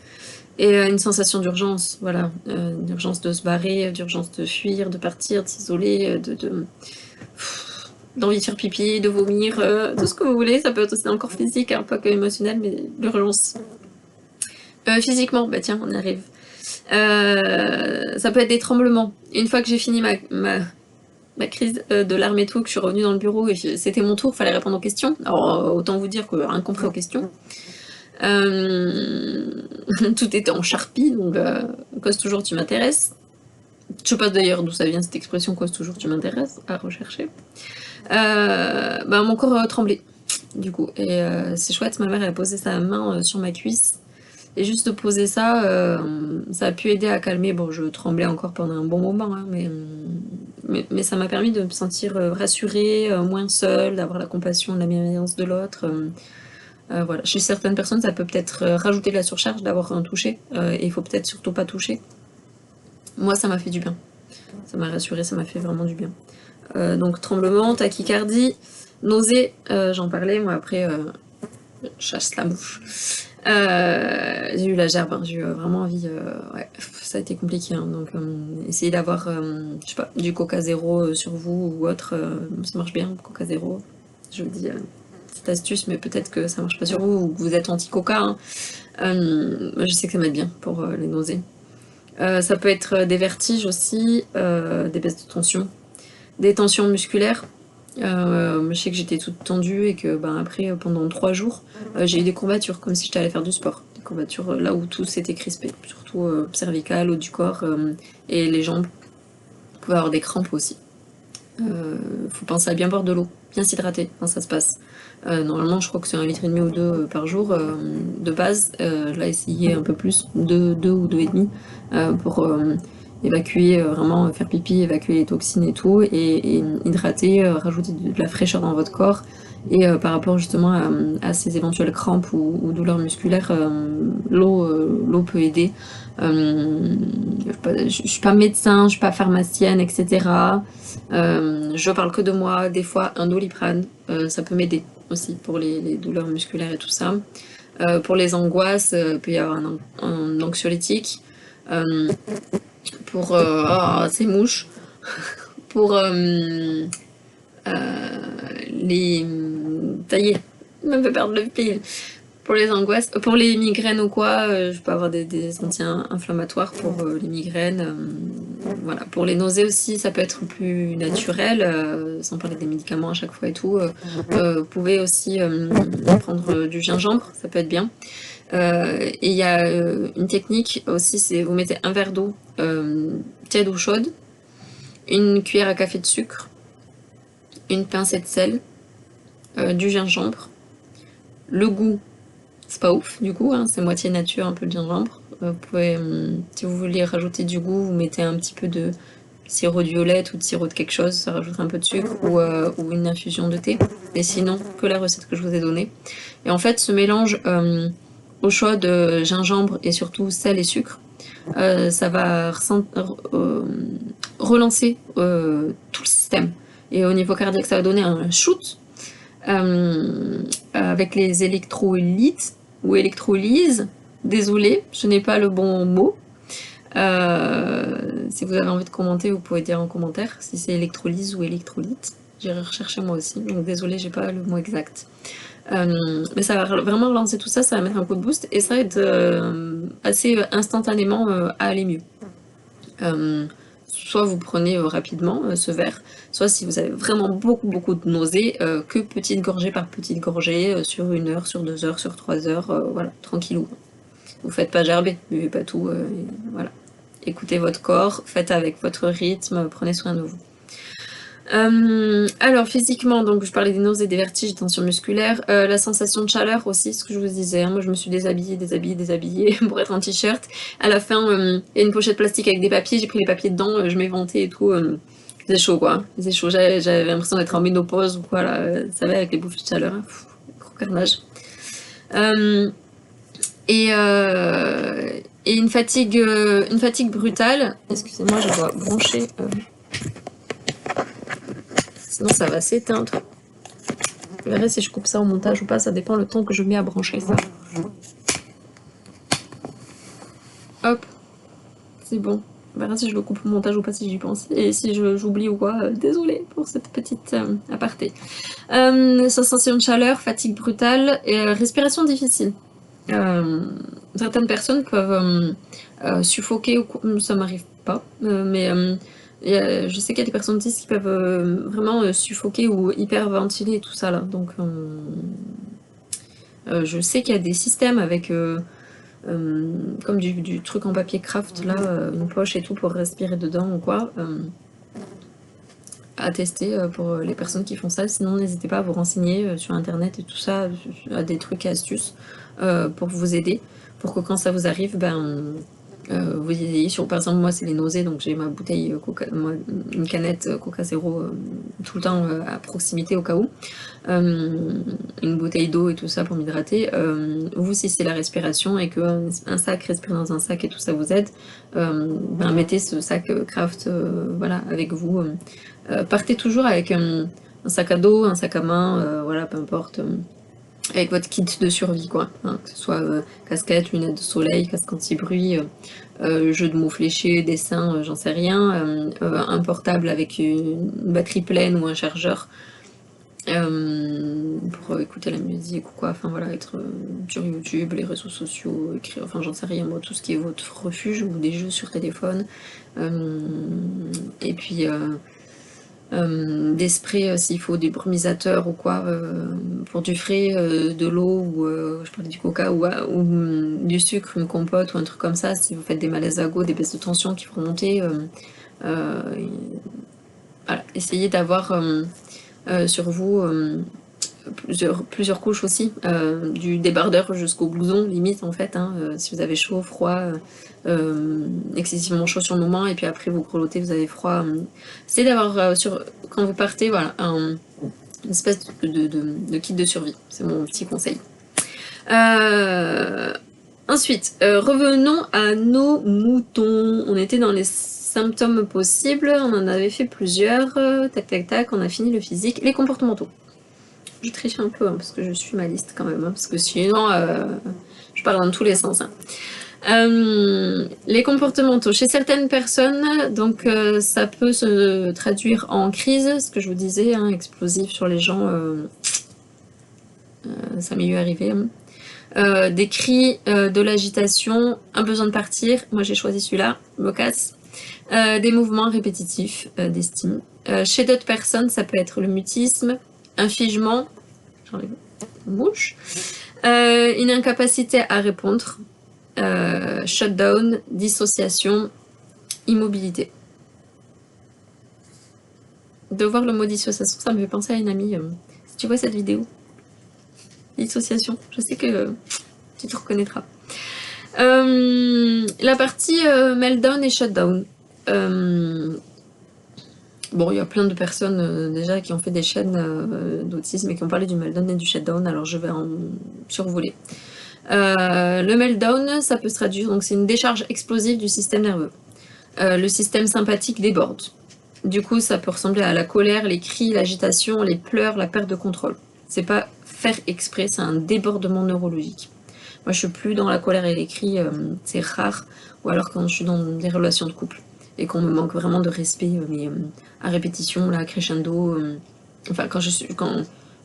Et une sensation d'urgence, voilà. D'urgence de se barrer, d'urgence de fuir, de partir, de s'isoler, d'envie de faire pipi, de vomir, tout ce que vous voulez. Ça peut être aussi encore physique, hein, pas que émotionnel, mais l'urgence. Physiquement, bah tiens, on y arrive. Ça peut être des tremblements. Une fois que j'ai fini ma crise de larmes et tout, que je suis revenue dans le bureau et c'était mon tour, fallait répondre aux questions. Alors autant vous dire que rien compris aux questions. Tout était en charpie, donc cause toujours tu m'intéresses. Je sais pas d'ailleurs d'où ça vient cette expression cause toujours tu m'intéresses, à rechercher. Bah, mon corps tremblait, du coup. Et c'est chouette, ma mère elle a posé sa main sur ma cuisse. Et juste de poser ça, ça a pu aider à calmer. Bon, je tremblais encore pendant un bon moment, hein, mais ça m'a permis de me sentir rassurée, moins seule, d'avoir la compassion, la bienveillance de l'autre. Voilà. Chez certaines personnes, ça peut peut-être rajouter de la surcharge d'avoir un toucher, et il faut peut-être surtout pas toucher. Moi, ça m'a fait du bien. Ça m'a rassurée, ça m'a fait vraiment du bien. Donc tremblement, tachycardie, nausée, j'en parlais, moi après, chasse la mouche. J'ai eu la gerbe, hein, j'ai eu vraiment envie, ouais, ça a été compliqué, hein, donc essayez d'avoir, je sais pas, du Coca Zéro sur vous ou autre, ça marche bien, Coca Zéro, je vous dis, petite astuce, mais peut-être que ça marche pas sur vous ou que vous êtes anti-Coca, hein. Moi je sais que ça m'aide bien pour les nausées. Ça peut être des vertiges aussi, des baisses de tension, des tensions musculaires. Je sais que j'étais toute tendue et que ben, après, pendant 3 jours, j'ai eu des courbatures, comme si j'étais allée faire du sport. Des courbatures là où tout s'était crispé, surtout cervical, haut du corps et les jambes. Vous pouvez avoir des crampes aussi. Faut penser à bien boire de l'eau, bien s'hydrater quand ça se passe. Normalement, je crois que c'est 1,5 litre ou 2 par jour de base. Là, essayez un peu plus, 2 ou 2,5 pour évacuer, vraiment faire pipi, évacuer les toxines et tout, et hydrater, rajouter de la fraîcheur dans votre corps. Et par rapport justement à ces éventuelles crampes ou douleurs musculaires, l'eau peut aider. Je suis pas médecin, je suis pas pharmacienne, etc. Je parle que de moi. Des fois, un Doliprane, ça peut m'aider aussi pour les douleurs musculaires et tout ça. Pour les angoisses, il peut y avoir un anxiolytique. Euh, pour ces mouches. Pour les tailler, ça me fait perdre le fil. Pour les angoisses, pour les migraines ou quoi, je peux avoir des anti-inflammatoires pour les migraines. Voilà. Pour les nausées aussi, ça peut être plus naturel, sans parler des médicaments à chaque fois et tout. Vous pouvez aussi prendre du gingembre, ça peut être bien. Et il y a une technique aussi, c'est vous mettez un verre d'eau tiède ou chaude, une cuillère à café de sucre, une pincée de sel, du gingembre. Le goût, c'est pas ouf du coup, hein, c'est moitié nature, un peu de gingembre. Vous pouvez, si vous voulez rajouter du goût, vous mettez un petit peu de sirop de violette ou de sirop de quelque chose, ça rajoute un peu de sucre ou une infusion de thé. Et sinon, que la recette que je vous ai donnée. Et en fait, ce mélange au choix de gingembre et surtout sel et sucre, ça va relancer tout le système. Et au niveau cardiaque, ça va donner un shoot avec les électrolytes ou électrolyses. Désolée, je n'ai pas le bon mot. Si vous avez envie de commenter, vous pouvez dire en commentaire si c'est électrolyse ou électrolyte. J'irai rechercher moi aussi, donc désolée, j'ai pas le mot exact. Mais ça va vraiment relancer tout ça, ça va mettre un coup de boost et ça aide assez instantanément à aller mieux. Soit vous prenez rapidement ce verre, soit si vous avez vraiment beaucoup de nausées, que petite gorgée par petite gorgée, sur 1 heure, sur 2 heures, sur 3 heures, voilà, tranquillou. Vous faites pas gerber, buvez pas tout, voilà. Écoutez votre corps, faites avec votre rythme, prenez soin de vous. Alors physiquement, donc je parlais des nausées, des vertiges, des tensions musculaires, la sensation de chaleur aussi, ce que je vous disais, hein, moi je me suis déshabillée pour être en t-shirt. À la fin, il y a une pochette plastique avec des papiers, j'ai pris les papiers dedans, je m'éventais et tout. C'est chaud quoi, c'est chaud, j'avais l'impression d'être en ménopause ou quoi là, ça va avec les bouffées de chaleur, hein. Gros carnage. Et, et une fatigue brutale. Excusez-moi, je dois brancher. Sinon, ça va s'éteindre. Je verrai si je coupe ça au montage ou pas. Ça dépend le temps que je mets à brancher ça. Hop. C'est bon. On verra si je le coupe au montage ou pas si j'y pense. Et si j'oublie ou quoi, désolée pour cette petite aparté. Sensation de chaleur, fatigue brutale et respiration difficile. Certaines personnes peuvent suffoquer, ou ça m'arrive pas, mais je sais qu'il y a des personnes qui peuvent vraiment suffoquer ou hyperventiler et tout ça là. Donc je sais qu'il y a des systèmes avec comme du truc en papier craft là, une poche et tout pour respirer dedans ou quoi. à tester pour les personnes qui font ça. Sinon, n'hésitez pas à vous renseigner sur internet et tout ça, à des trucs et astuces pour vous aider, pour que quand ça vous arrive, ben, vous ayez sur, par exemple, moi c'est les nausées, donc j'ai ma bouteille une canette Coca Zéro tout le temps à proximité au cas où, une bouteille d'eau et tout ça pour m'hydrater. Vous, si c'est la respiration et que un sac, respirer dans un sac et tout ça vous aide, ben, mettez ce sac craft voilà, avec vous. Partez toujours avec un sac à dos, un sac à main, voilà, peu importe, avec votre kit de survie, quoi, hein, que ce soit casquette, lunettes de soleil, casque anti-bruit, jeu de mots fléchés, dessin, j'en sais rien, un portable avec une batterie pleine ou un chargeur pour écouter la musique ou quoi, enfin voilà, être sur YouTube, les réseaux sociaux, écrire, enfin j'en sais rien, moi, tout ce qui est votre refuge ou des jeux sur téléphone, et puis des sprays s'il faut, des brumisateurs ou quoi, pour du frais, de l'eau ou je parlais du coca ou du sucre, une compote ou un truc comme ça, si vous faites des malaises à go, des baisses de tension qui vont remonter, voilà, essayez d'avoir sur vous plusieurs couches aussi, du débardeur jusqu'au blouson limite en fait, hein, si vous avez chaud, froid, excessivement chaud sur le moment et puis après vous grelottez, vous avez froid. Essayez d'avoir quand vous partez, voilà, une espèce de kit de survie, c'est mon petit conseil. Ensuite, revenons à nos moutons. On était dans les symptômes possibles, on en avait fait plusieurs, tac tac tac, on a fini le physique, les comportementaux. Je triche un peu, hein, parce que je suis ma liste quand même, hein, parce que sinon, je parle dans tous les sens. Hein. Les comportementaux. Chez certaines personnes, donc ça peut se traduire en crise, ce que je vous disais, hein, explosif sur les gens, ça m'est eu arrivé. Hein. Des cris, de l'agitation, un besoin de partir, moi j'ai choisi celui-là, me casse. Des mouvements répétitifs d'estime. Chez d'autres personnes, ça peut être le mutisme, un figement, j'enlève une mouche, une incapacité à répondre, shutdown, dissociation, immobilité. De voir le mot dissociation, ça me fait penser à une amie. Si tu vois cette vidéo, dissociation, je sais que tu te reconnaîtras. La partie meltdown et shutdown. Bon, il y a plein de personnes déjà qui ont fait des chaînes d'autisme et qui ont parlé du meltdown et du shutdown, alors je vais en survoler. Le meltdown, ça peut se traduire, donc c'est une décharge explosive du système nerveux. Le système sympathique déborde. Du coup, ça peut ressembler à la colère, les cris, l'agitation, les pleurs, la perte de contrôle. C'est pas faire exprès, c'est un débordement neurologique. Moi, je suis plus dans la colère et les cris, c'est rare, ou alors quand je suis dans des relations de couple et qu'on me manque vraiment de respect, mais à répétition, là, crescendo. Enfin, quand je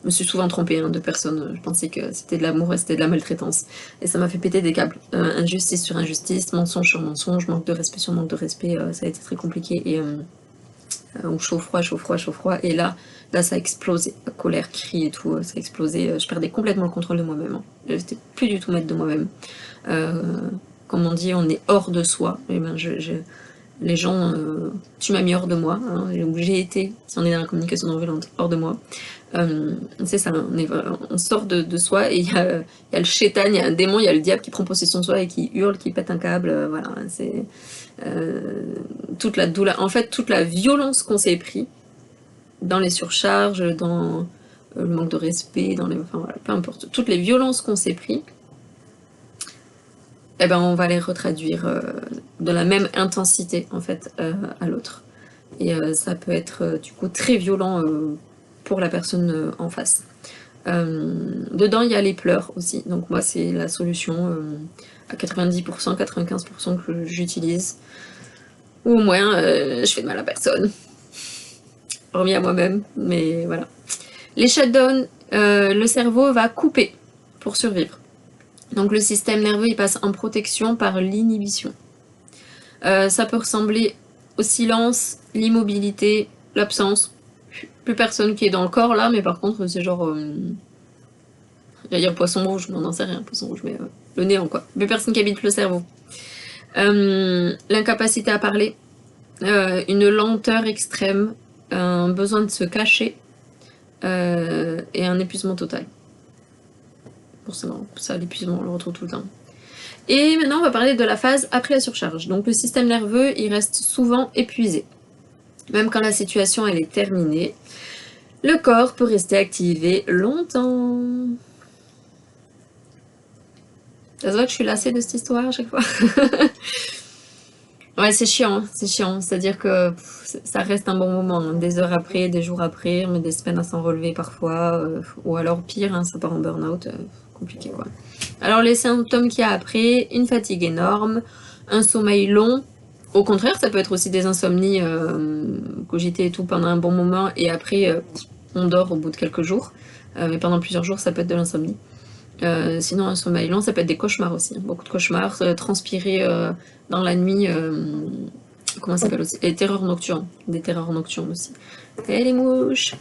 me suis souvent trompée de personnes, je pensais que c'était de l'amour et c'était de la maltraitance. Et ça m'a fait péter des câbles. Injustice sur injustice, mensonge sur mensonge, manque de respect sur manque de respect, ça a été très compliqué. Et chaud, froid, chaud, froid, chaud, froid. Et là, ça a explosé. Colère, cri et tout, ça a explosé. Je perdais complètement le contrôle de moi-même. Hein. Je n'étais plus du tout maître de moi-même. Comme on dit, on est hors de soi. Et ben, les gens, tu m'as mis hors de moi. Hein, j'ai été, si on est dans la communication non violente, hors de moi. C'est ça, on sort de soi et il y a le chétan, il y a un démon, il y a le diable qui prend possession de soi et qui hurle, qui pète un câble. Voilà, c'est toute la douleur, en fait, toute la violence qu'on s'est pris dans les surcharges, dans le manque de respect, enfin voilà, peu importe, toutes les violences qu'on s'est pris. Eh ben, on va les retraduire de la même intensité en fait à l'autre. Et ça peut être du coup très violent pour la personne en face. Dedans, il y a les pleurs aussi. Donc moi, c'est la solution à 90%, 95% que j'utilise. Ou au moins, je fais de mal à personne. Hormis à moi-même, mais voilà. Les shutdowns, le cerveau va couper pour survivre. Donc le système nerveux, il passe en protection par l'inhibition. Ça peut ressembler au silence, l'immobilité, l'absence. Plus personne qui est dans le corps là, mais par contre c'est genre... j'allais dire poisson rouge, non, c'est rien, poisson rouge, mais le néant quoi. Plus personne qui habite le cerveau. L'incapacité à parler, une lenteur extrême, un besoin de se cacher et un épuisement total. Forcément, ça, l'épuisement, on le retrouve tout le temps. Et maintenant, on va parler de la phase après la surcharge. Donc le système nerveux, il reste souvent épuisé. Même quand la situation elle est terminée, le corps peut rester activé longtemps. Ça se voit que je suis lassée de cette histoire à chaque fois. Ouais, c'est chiant, hein, c'est chiant. C'est-à-dire que ça reste un bon moment, hein. Des heures après, des jours après, on met des semaines à s'en relever parfois. Ou alors pire, hein, ça part en burn-out. Compliqué quoi. Alors les symptômes qu'il y a après, une fatigue énorme, un sommeil long. Au contraire, ça peut être aussi des insomnies cogitées et tout pendant un bon moment et après on dort au bout de quelques jours. Mais pendant plusieurs jours, ça peut être de l'insomnie. Sinon, un sommeil long, ça peut être des cauchemars aussi. Beaucoup de cauchemars, transpirer dans la nuit. Comment ça s'appelle aussi? Les terreurs nocturnes. Des terreurs nocturnes aussi. Et les mouches.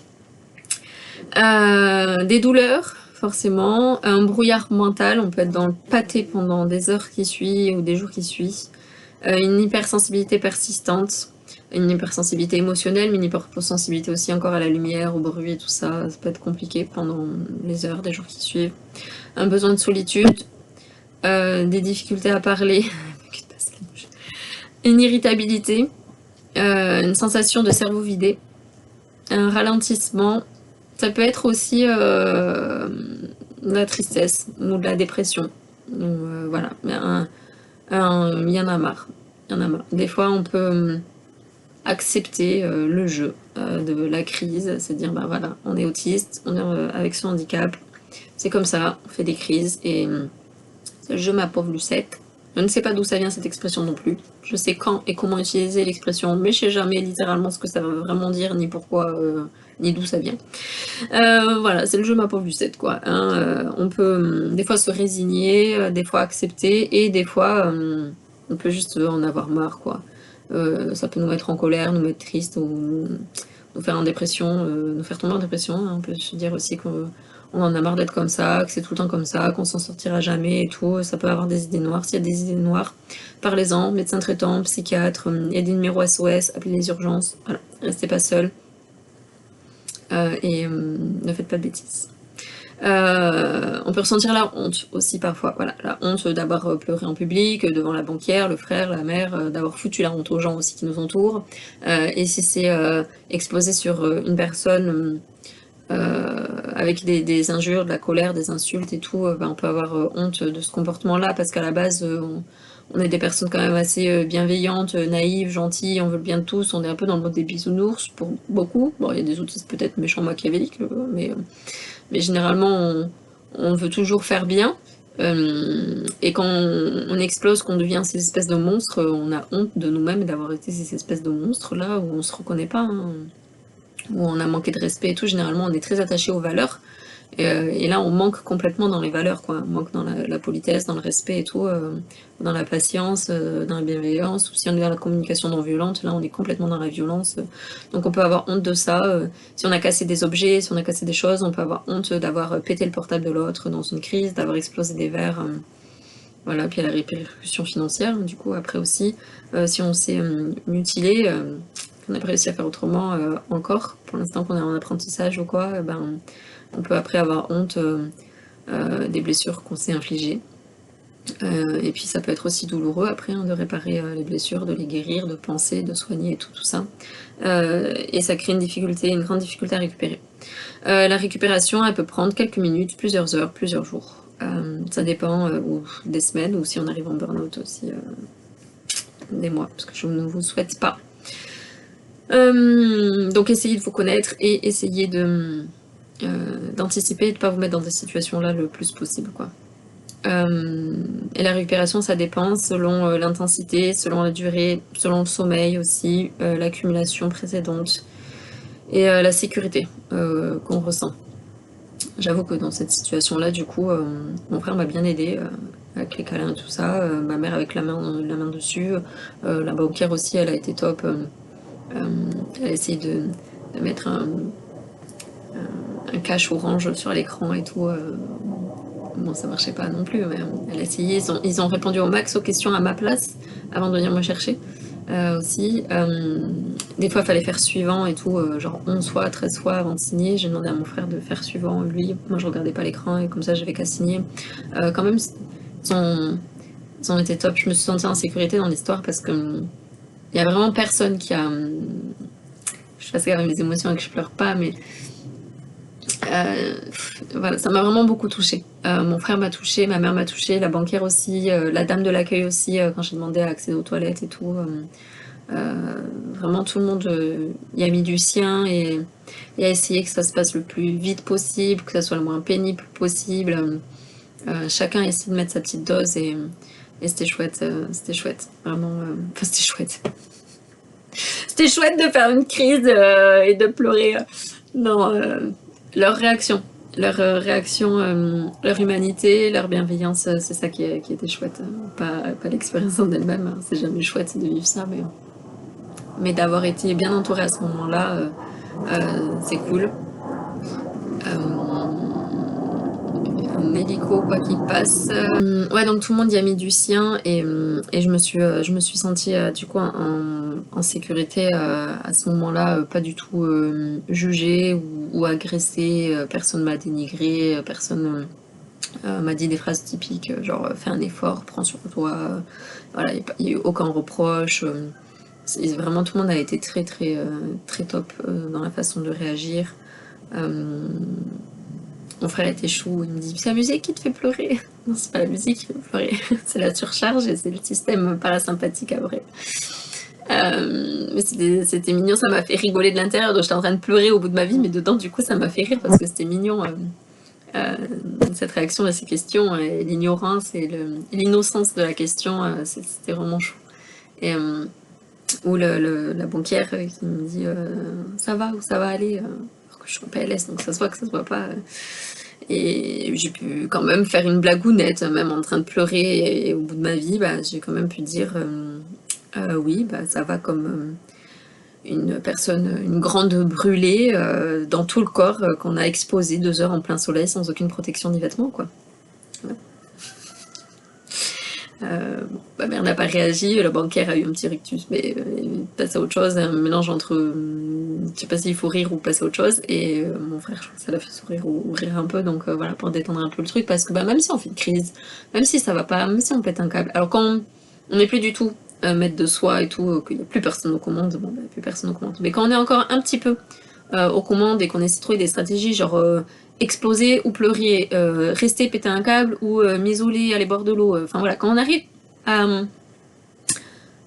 Des douleurs, forcément. Un brouillard mental. On peut être dans le pâté pendant des heures qui suivent ou des jours qui suivent. Une hypersensibilité persistante. Une hypersensibilité émotionnelle, mais une hypersensibilité aussi encore à la lumière, au bruit et tout ça. Ça peut être compliqué pendant les heures, des jours qui suivent. Un besoin de solitude, des difficultés à parler, une irritabilité, une sensation de cerveau vidé, un ralentissement. Ça peut être aussi de la tristesse ou de la dépression. Donc, voilà, il y en a marre. Il y en a marre. Des fois, on peut accepter le jeu de la crise, c'est dire, bah voilà, on est autiste, on est avec son handicap, c'est comme ça, on fait des crises, et c'est le jeu, ma pauvre Lucette. Je ne sais pas d'où ça vient cette expression non plus. Je sais quand et comment utiliser l'expression, mais je sais jamais littéralement ce que ça veut vraiment dire, ni pourquoi, ni d'où ça vient. Voilà, c'est le jeu, ma pauvre Lucette, quoi. Hein, on peut des fois se résigner, des fois accepter, et des fois, on peut juste en avoir marre, quoi. Ça peut nous mettre en colère, nous mettre triste, ou nous faire en dépression, nous faire tomber en dépression. Hein. On peut se dire aussi qu'on en a marre d'être comme ça, que c'est tout le temps comme ça, qu'on s'en sortira jamais et tout. Ça peut avoir des idées noires. S'il y a des idées noires, parlez-en, médecin traitant, psychiatre, il y a des numéros SOS, appelez les urgences. Voilà, restez pas seul. Et ne faites pas de bêtises. On peut ressentir la honte aussi parfois, voilà, la honte d'avoir pleuré en public, devant la banquière, le frère, la mère, d'avoir foutu la honte aux gens aussi qui nous entourent. Et si c'est exposé sur une personne avec des injures, de la colère, des insultes et tout, ben, on peut avoir honte de ce comportement-là, parce qu'à la base, on est des personnes quand même assez bienveillantes, naïves, gentilles, on veut le bien de tous, on est un peu dans le mode des bisounours pour beaucoup. Bon, il y a des autistes peut-être méchants machiavéliques, mais généralement, on veut toujours faire bien. Et quand on explose, qu'on devient ces espèces de monstres, on a honte de nous-mêmes d'avoir été ces espèces de monstres-là, où on se reconnaît pas, hein, où on a manqué de respect et tout. Généralement, on est très attaché aux valeurs. Et là, on manque complètement dans les valeurs, quoi. On manque dans la politesse, dans le respect et tout, dans la patience, dans la bienveillance. Ou si on est dans la communication non violente, là, on est complètement dans la violence. Donc, on peut avoir honte de ça. Si on a cassé des objets, si on a cassé des choses, on peut avoir honte d'avoir pété le portable de l'autre dans une crise, d'avoir explosé des verres. Voilà, puis il y a la répercussion financière, du coup, après aussi. Si on s'est mutilé, qu'on n'a pas réussi à faire autrement encore, pour l'instant qu'on est en apprentissage ou quoi, ben on peut après avoir honte des blessures qu'on s'est infligées. Et puis ça peut être aussi douloureux après, hein, de réparer les blessures, de les guérir, de penser, de soigner et tout ça. Et ça crée une grande difficulté à récupérer. La récupération, elle peut prendre quelques minutes, plusieurs heures, plusieurs jours. Ça dépend, ou des semaines, ou si on arrive en burn-out aussi, des mois, parce que je ne vous souhaite pas. Donc essayez de vous connaître et essayez d'anticiper et de ne pas vous mettre dans des situations-là le plus possible, quoi. Et la récupération, ça dépend selon l'intensité, selon la durée, selon le sommeil aussi, l'accumulation précédente et la sécurité qu'on ressent. J'avoue que dans cette situation-là, du coup, mon frère m'a bien aidé avec les câlins et tout ça, ma mère avec la main dessus, la banquière aussi, elle a été top. Elle a essayé de mettre un cache orange sur l'écran et tout. Bon, ça marchait pas non plus, mais elle a essayé. Ils ont répondu au max aux questions à ma place avant de venir me chercher. aussi. Des fois, il fallait faire suivant et tout, genre 11 fois, 13 fois avant de signer. J'ai demandé à mon frère de faire suivant, lui. Moi, je regardais pas l'écran et comme ça, j'avais qu'à signer. Quand même, ils ont été top. Je me suis sentie en sécurité dans l'histoire parce que il y a vraiment personne qui a. Je fasse gaffe à mes émotions et que je pleure pas, mais voilà, ça m'a vraiment beaucoup touchée. Mon frère m'a touchée, ma mère m'a touchée, la banquière aussi, la dame de l'accueil aussi, quand j'ai demandé à accéder aux toilettes et tout. Vraiment tout le monde y a mis du sien et a essayé que ça se passe le plus vite possible, que ça soit le moins pénible possible. Chacun a essayé de mettre sa petite dose et c'était chouette, vraiment, enfin c'était chouette. C'était chouette de faire une crise et de pleurer. Non, leur réaction, leur humanité, leur bienveillance, c'est ça qui était chouette. Pas l'expérience en elle-même, hein. C'est jamais chouette de vivre ça, mais d'avoir été bien entourée à ce moment-là, c'est cool. Un hélico quoi qu'il passe. Ouais, donc tout le monde y a mis du sien et je me suis sentie du coup en sécurité à ce moment-là, pas du tout jugée ou agressée, personne m'a dénigrée, personne m'a dit des phrases typiques, genre fais un effort, prends sur toi, voilà, il n'y a eu aucun reproche. Vraiment tout le monde a été très très très top dans la façon de réagir. Mon frère était chou, il me dit c'est la musique qui te fait pleurer. Non, c'est pas la musique qui fait pleurer, c'est la surcharge et c'est le système parasympathique après. Mais c'était mignon, ça m'a fait rigoler de l'intérieur, donc j'étais en train de pleurer au bout de ma vie, mais dedans du coup ça m'a fait rire parce que c'était mignon. Cette réaction à ces questions, et l'ignorance et l'innocence de la question, c'était vraiment chou. Et, ou la banquière qui me dit ça va ou ça va aller, alors que je suis en PLS, donc ça se voit que ça se voit pas. Et j'ai pu quand même faire une blagounette, même en train de pleurer, et au bout de ma vie, bah, j'ai quand même pu dire oui, bah, ça va comme une personne, une grande brûlée dans tout le corps qu'on a exposé 2 heures en plein soleil sans aucune protection ni vêtements, quoi. Ouais. Ma mère n'a pas réagi, la banquière a eu un petit rictus, mais passe à autre chose, un mélange entre je sais pas s'il faut rire ou passer à autre chose, et mon frère, je crois que ça l'a fait sourire ou rire un peu, donc voilà, pour détendre un peu le truc, parce que bah, même si on fait une crise, même si ça va pas, même si on pète un câble, alors quand on n'est plus du tout maître de soi et tout, qu'il n'y a plus personne aux commandes, bon, bah, plus personne aux commandes, mais quand on est encore un petit peu aux commandes et qu'on essaie de trouver des stratégies, genre exploser ou pleurer, rester péter un câble ou m'isoler, aller boire de l'eau. Enfin voilà, quand on arrive à,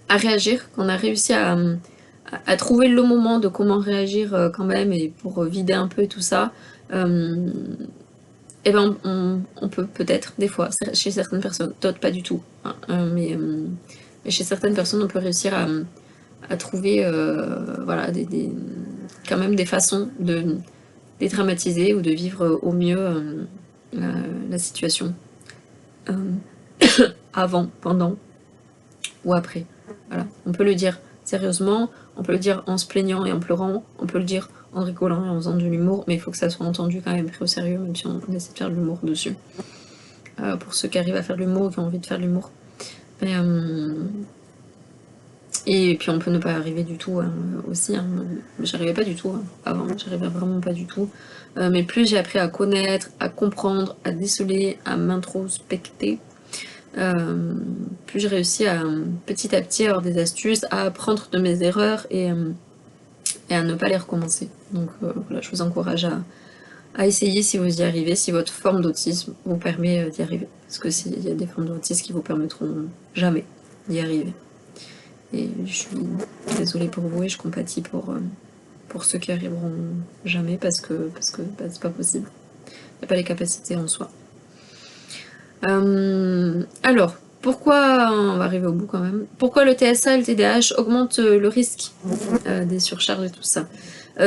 à réagir, qu'on a réussi à trouver le moment de comment réagir quand même et pour vider un peu tout ça, et ben on peut peut-être des fois chez certaines personnes, d'autres pas du tout, hein, mais chez certaines personnes on peut réussir à trouver voilà quand même des façons de dédramatiser ou de vivre au mieux la situation avant, pendant ou après. Voilà. On peut le dire sérieusement, on peut le dire en se plaignant et en pleurant, on peut le dire en rigolant et en faisant de l'humour, mais il faut que ça soit entendu quand même, pris au sérieux, même si on essaie de faire de l'humour dessus. Pour ceux qui arrivent à faire de l'humour ou qui ont envie de faire de l'humour. Et puis on peut ne pas arriver du tout aussi. Hein. J'arrivais pas du tout avant, j'arrivais vraiment pas du tout. Mais plus j'ai appris à connaître, à comprendre, à déceler, à m'introspecter, plus j'ai réussi à petit à petit avoir des astuces, à apprendre de mes erreurs et à ne pas les recommencer. Donc voilà, je vous encourage à essayer si vous y arrivez, si votre forme d'autisme vous permet d'y arriver. Parce que il y a des formes d'autisme qui vous permettront jamais d'y arriver. Et je suis désolée pour vous et je compatis pour ceux qui arriveront jamais parce que bah, c'est pas possible. Il n'y a pas les capacités en soi. Alors, pourquoi, on va arriver au bout quand même, pourquoi le TSA et le TDAH augmentent le risque des surcharges et tout ça?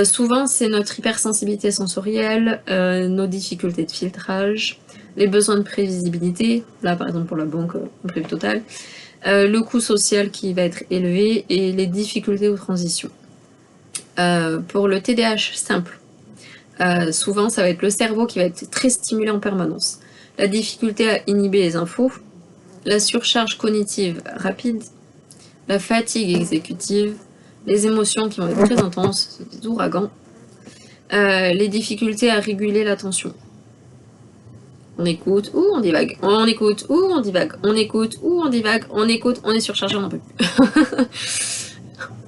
Souvent, c'est notre hypersensibilité sensorielle, nos difficultés de filtrage, les besoins de prévisibilité, là par exemple pour la banque, imprévu total, le coût social qui va être élevé et les difficultés aux transitions. Pour le TDAH simple, souvent ça va être le cerveau qui va être très stimulé en permanence, la difficulté à inhiber les infos, la surcharge cognitive rapide, la fatigue exécutive, les émotions qui vont être très intenses, des ouragans, les difficultés à réguler l'attention. On écoute ou on divague, on écoute ou on divague, on écoute ou on divague, on écoute, on est surchargé, on n'en peut plus.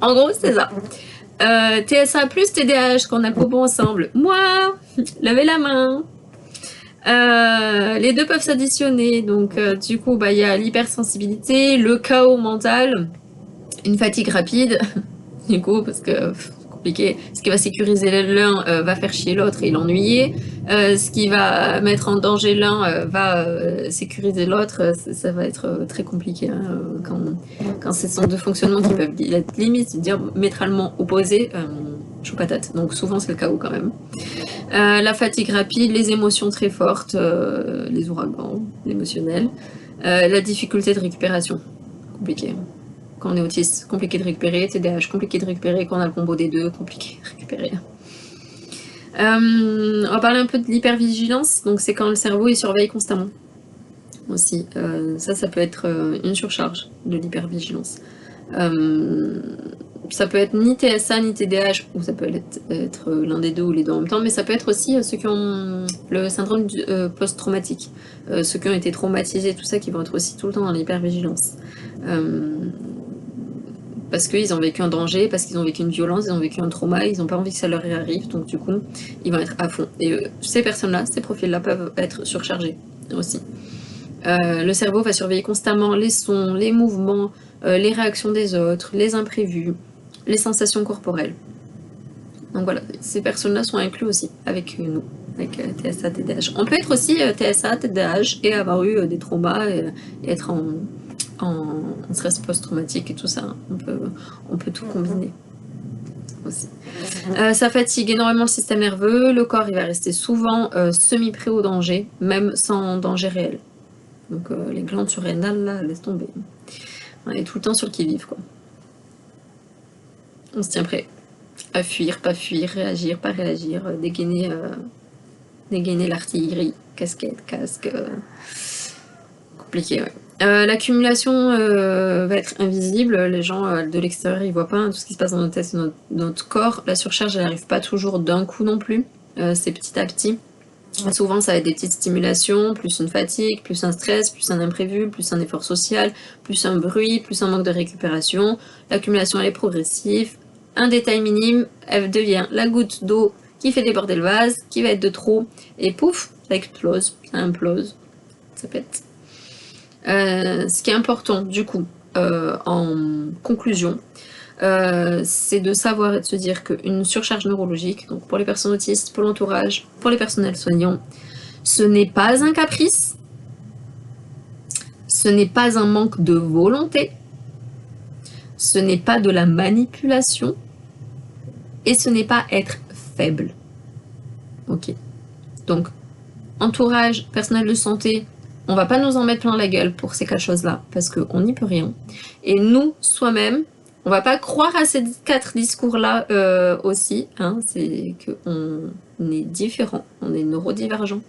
En gros, c'est ça. TSA plus TDAH, qu'on a bobo ensemble. Moi, levez la main. Les deux peuvent s'additionner, donc du coup, il y a l'hypersensibilité, le chaos mental, une fatigue rapide, du coup, parce que compliqué. Ce qui va sécuriser l'un va faire chier l'autre et l'ennuyer. Ce qui va mettre en danger l'un va sécuriser l'autre. Ça va être très compliqué hein, quand ce sont deux fonctionnements qui peuvent être limite diamétralement opposés. Chaud patate. Donc souvent c'est le chaos quand même. La fatigue rapide, les émotions très fortes, les ouragans, l'émotionnel, la difficulté de récupération, compliqué. Quand on est autiste, compliqué de récupérer, TDAH, compliqué de récupérer, quand on a le combo des deux, compliqué de récupérer. On va parler un peu de l'hypervigilance, donc c'est quand le cerveau il surveille constamment aussi. Ça peut être une surcharge de l'hypervigilance. Ça peut être ni TSA ni TDAH, ou ça peut être l'un des deux ou les deux en même temps, mais ça peut être aussi ceux qui ont le syndrome post-traumatique, ceux qui ont été traumatisés, tout ça, qui vont être aussi tout le temps dans l'hypervigilance. Parce qu'ils ont vécu un danger, parce qu'ils ont vécu une violence, ils ont vécu un trauma, ils n'ont pas envie que ça leur arrive, donc du coup, ils vont être à fond. Et ces personnes-là, ces profils-là peuvent être surchargés aussi. Le cerveau va surveiller constamment les sons, les mouvements, les réactions des autres, les imprévus, les sensations corporelles. Donc voilà, ces personnes-là sont incluses aussi avec nous, avec TSA, TDAH. On peut être aussi TSA, TDAH et avoir eu des traumas et être en stress post-traumatique et tout ça. On peut tout combiner aussi. Ça fatigue énormément le système nerveux, le corps il va rester souvent semi-prêt au danger, même sans danger réel. Donc les glandes surrénales, là, laisse tomber. On est tout le temps sur le qui-vive, quoi. On se tient prêt à fuir, pas fuir, réagir, pas réagir, dégainer l'artillerie, casquette, casque. Compliqué, ouais. L'accumulation va être invisible, les gens de l'extérieur ils voient pas tout ce qui se passe dans notre tête et notre corps. La surcharge elle n'arrive pas toujours d'un coup non plus, c'est petit à petit. Souvent ça va être des petites stimulations, plus une fatigue, plus un stress, plus un imprévu, plus un effort social, plus un bruit, plus un manque de récupération. L'accumulation elle est progressive. Un détail minime, elle devient la goutte d'eau qui fait déborder le vase, qui va être de trop, et pouf, ça explose, ça implose, ça pète. Ce qui est important du coup en conclusion, c'est de savoir et de se dire qu'une surcharge neurologique, donc pour les personnes autistes, pour l'entourage, pour les personnels soignants, ce n'est pas un caprice, ce n'est pas un manque de volonté, ce n'est pas de la manipulation et ce n'est pas être faible. Ok. Donc, entourage, personnel de santé, on va pas nous en mettre plein la gueule pour ces quatre choses-là, parce qu'on n'y peut rien. Et nous, soi-même, on va pas croire à ces 4 discours-là aussi, hein, c'est qu'on est différent, on est neurodivergent,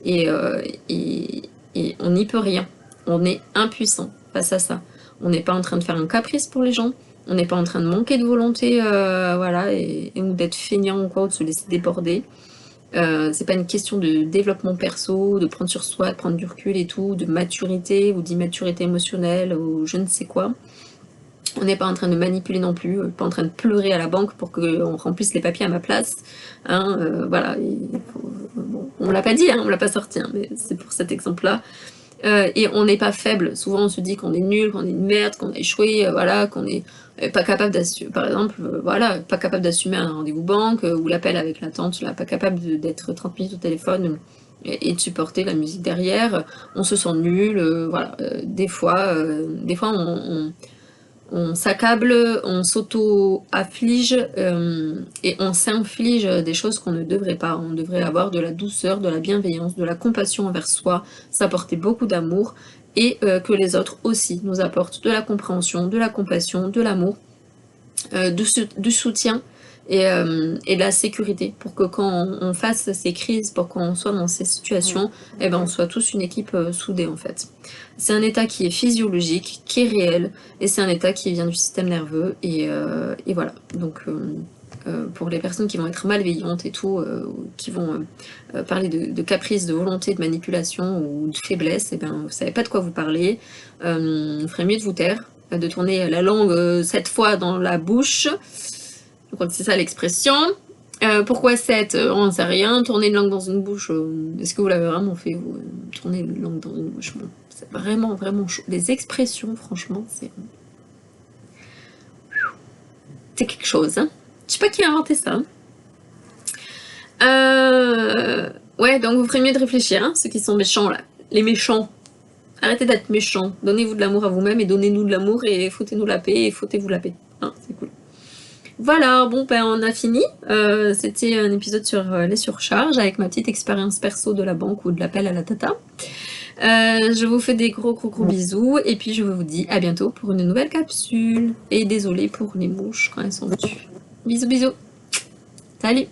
et on n'y peut rien. On est impuissant face à ça. On n'est pas en train de faire un caprice pour les gens, on n'est pas en train de manquer de volonté, voilà, ou d'être feignant ou quoi, ou de se laisser déborder. C'est pas une question de développement perso, de prendre sur soi, de prendre du recul et tout, de maturité ou d'immaturité émotionnelle ou je ne sais quoi. On n'est pas en train de manipuler non plus, pas en train de pleurer à la banque pour qu'on remplisse les papiers à ma place. Hein, voilà, bon, on me l'a pas dit, hein, on me l'a pas sorti, hein, mais c'est pour cet exemple-là. Et on n'est pas faible. Souvent on se dit qu'on est nul, qu'on est une merde, qu'on a échoué, voilà, qu'on est pas capable d'assumer, par exemple, voilà, pas capable d'assumer un rendez-vous banque ou l'appel avec la tante, là, pas capable d'être 30 minutes au téléphone et de supporter la musique derrière. On se sent nul, voilà. Des fois on s'accable, on s'auto-afflige et on s'inflige des choses qu'on ne devrait pas. On devrait avoir de la douceur, de la bienveillance, de la compassion envers soi, s'apporter beaucoup d'amour et que les autres aussi nous apportent de la compréhension, de la compassion, de l'amour, du soutien, et la sécurité, pour que quand on fasse ces crises, pour qu'on soit dans ces situations, eh ben, on soit tous une équipe soudée en fait. C'est un état qui est physiologique, qui est réel, et c'est un état qui vient du système nerveux, et voilà. Donc pour les personnes qui vont être malveillantes et tout, qui vont parler de caprice, de volonté, de manipulation ou de faiblesse, eh ben, vous savez pas de quoi vous parlez, il ferait mieux de vous taire, de tourner la langue 7 fois dans la bouche. Je crois que c'est ça l'expression. Pourquoi 7 on ne sait rien. Tourner une langue dans une bouche, est-ce que vous l'avez vraiment fait, vous tourner une langue dans une bouche? Bon, c'est vraiment, vraiment chaud. Les expressions, franchement, c'est quelque chose. Hein. Je sais pas qui a inventé ça. Ouais, donc vous ferez mieux de réfléchir, hein, ceux qui sont méchants, là. Les méchants. Arrêtez d'être méchants. Donnez-vous de l'amour à vous-même et donnez-nous de l'amour et foutez-nous la paix et foutez-vous la paix. Hein, c'est cool. Voilà, bon ben on a fini. C'était un épisode sur les surcharges avec ma petite expérience perso de la banque ou de l'appel à la tata. Je vous fais des gros bisous et puis je vous dis à bientôt pour une nouvelle capsule. Et désolée pour les mouches quand elles sont dessus. Bisous. Salut.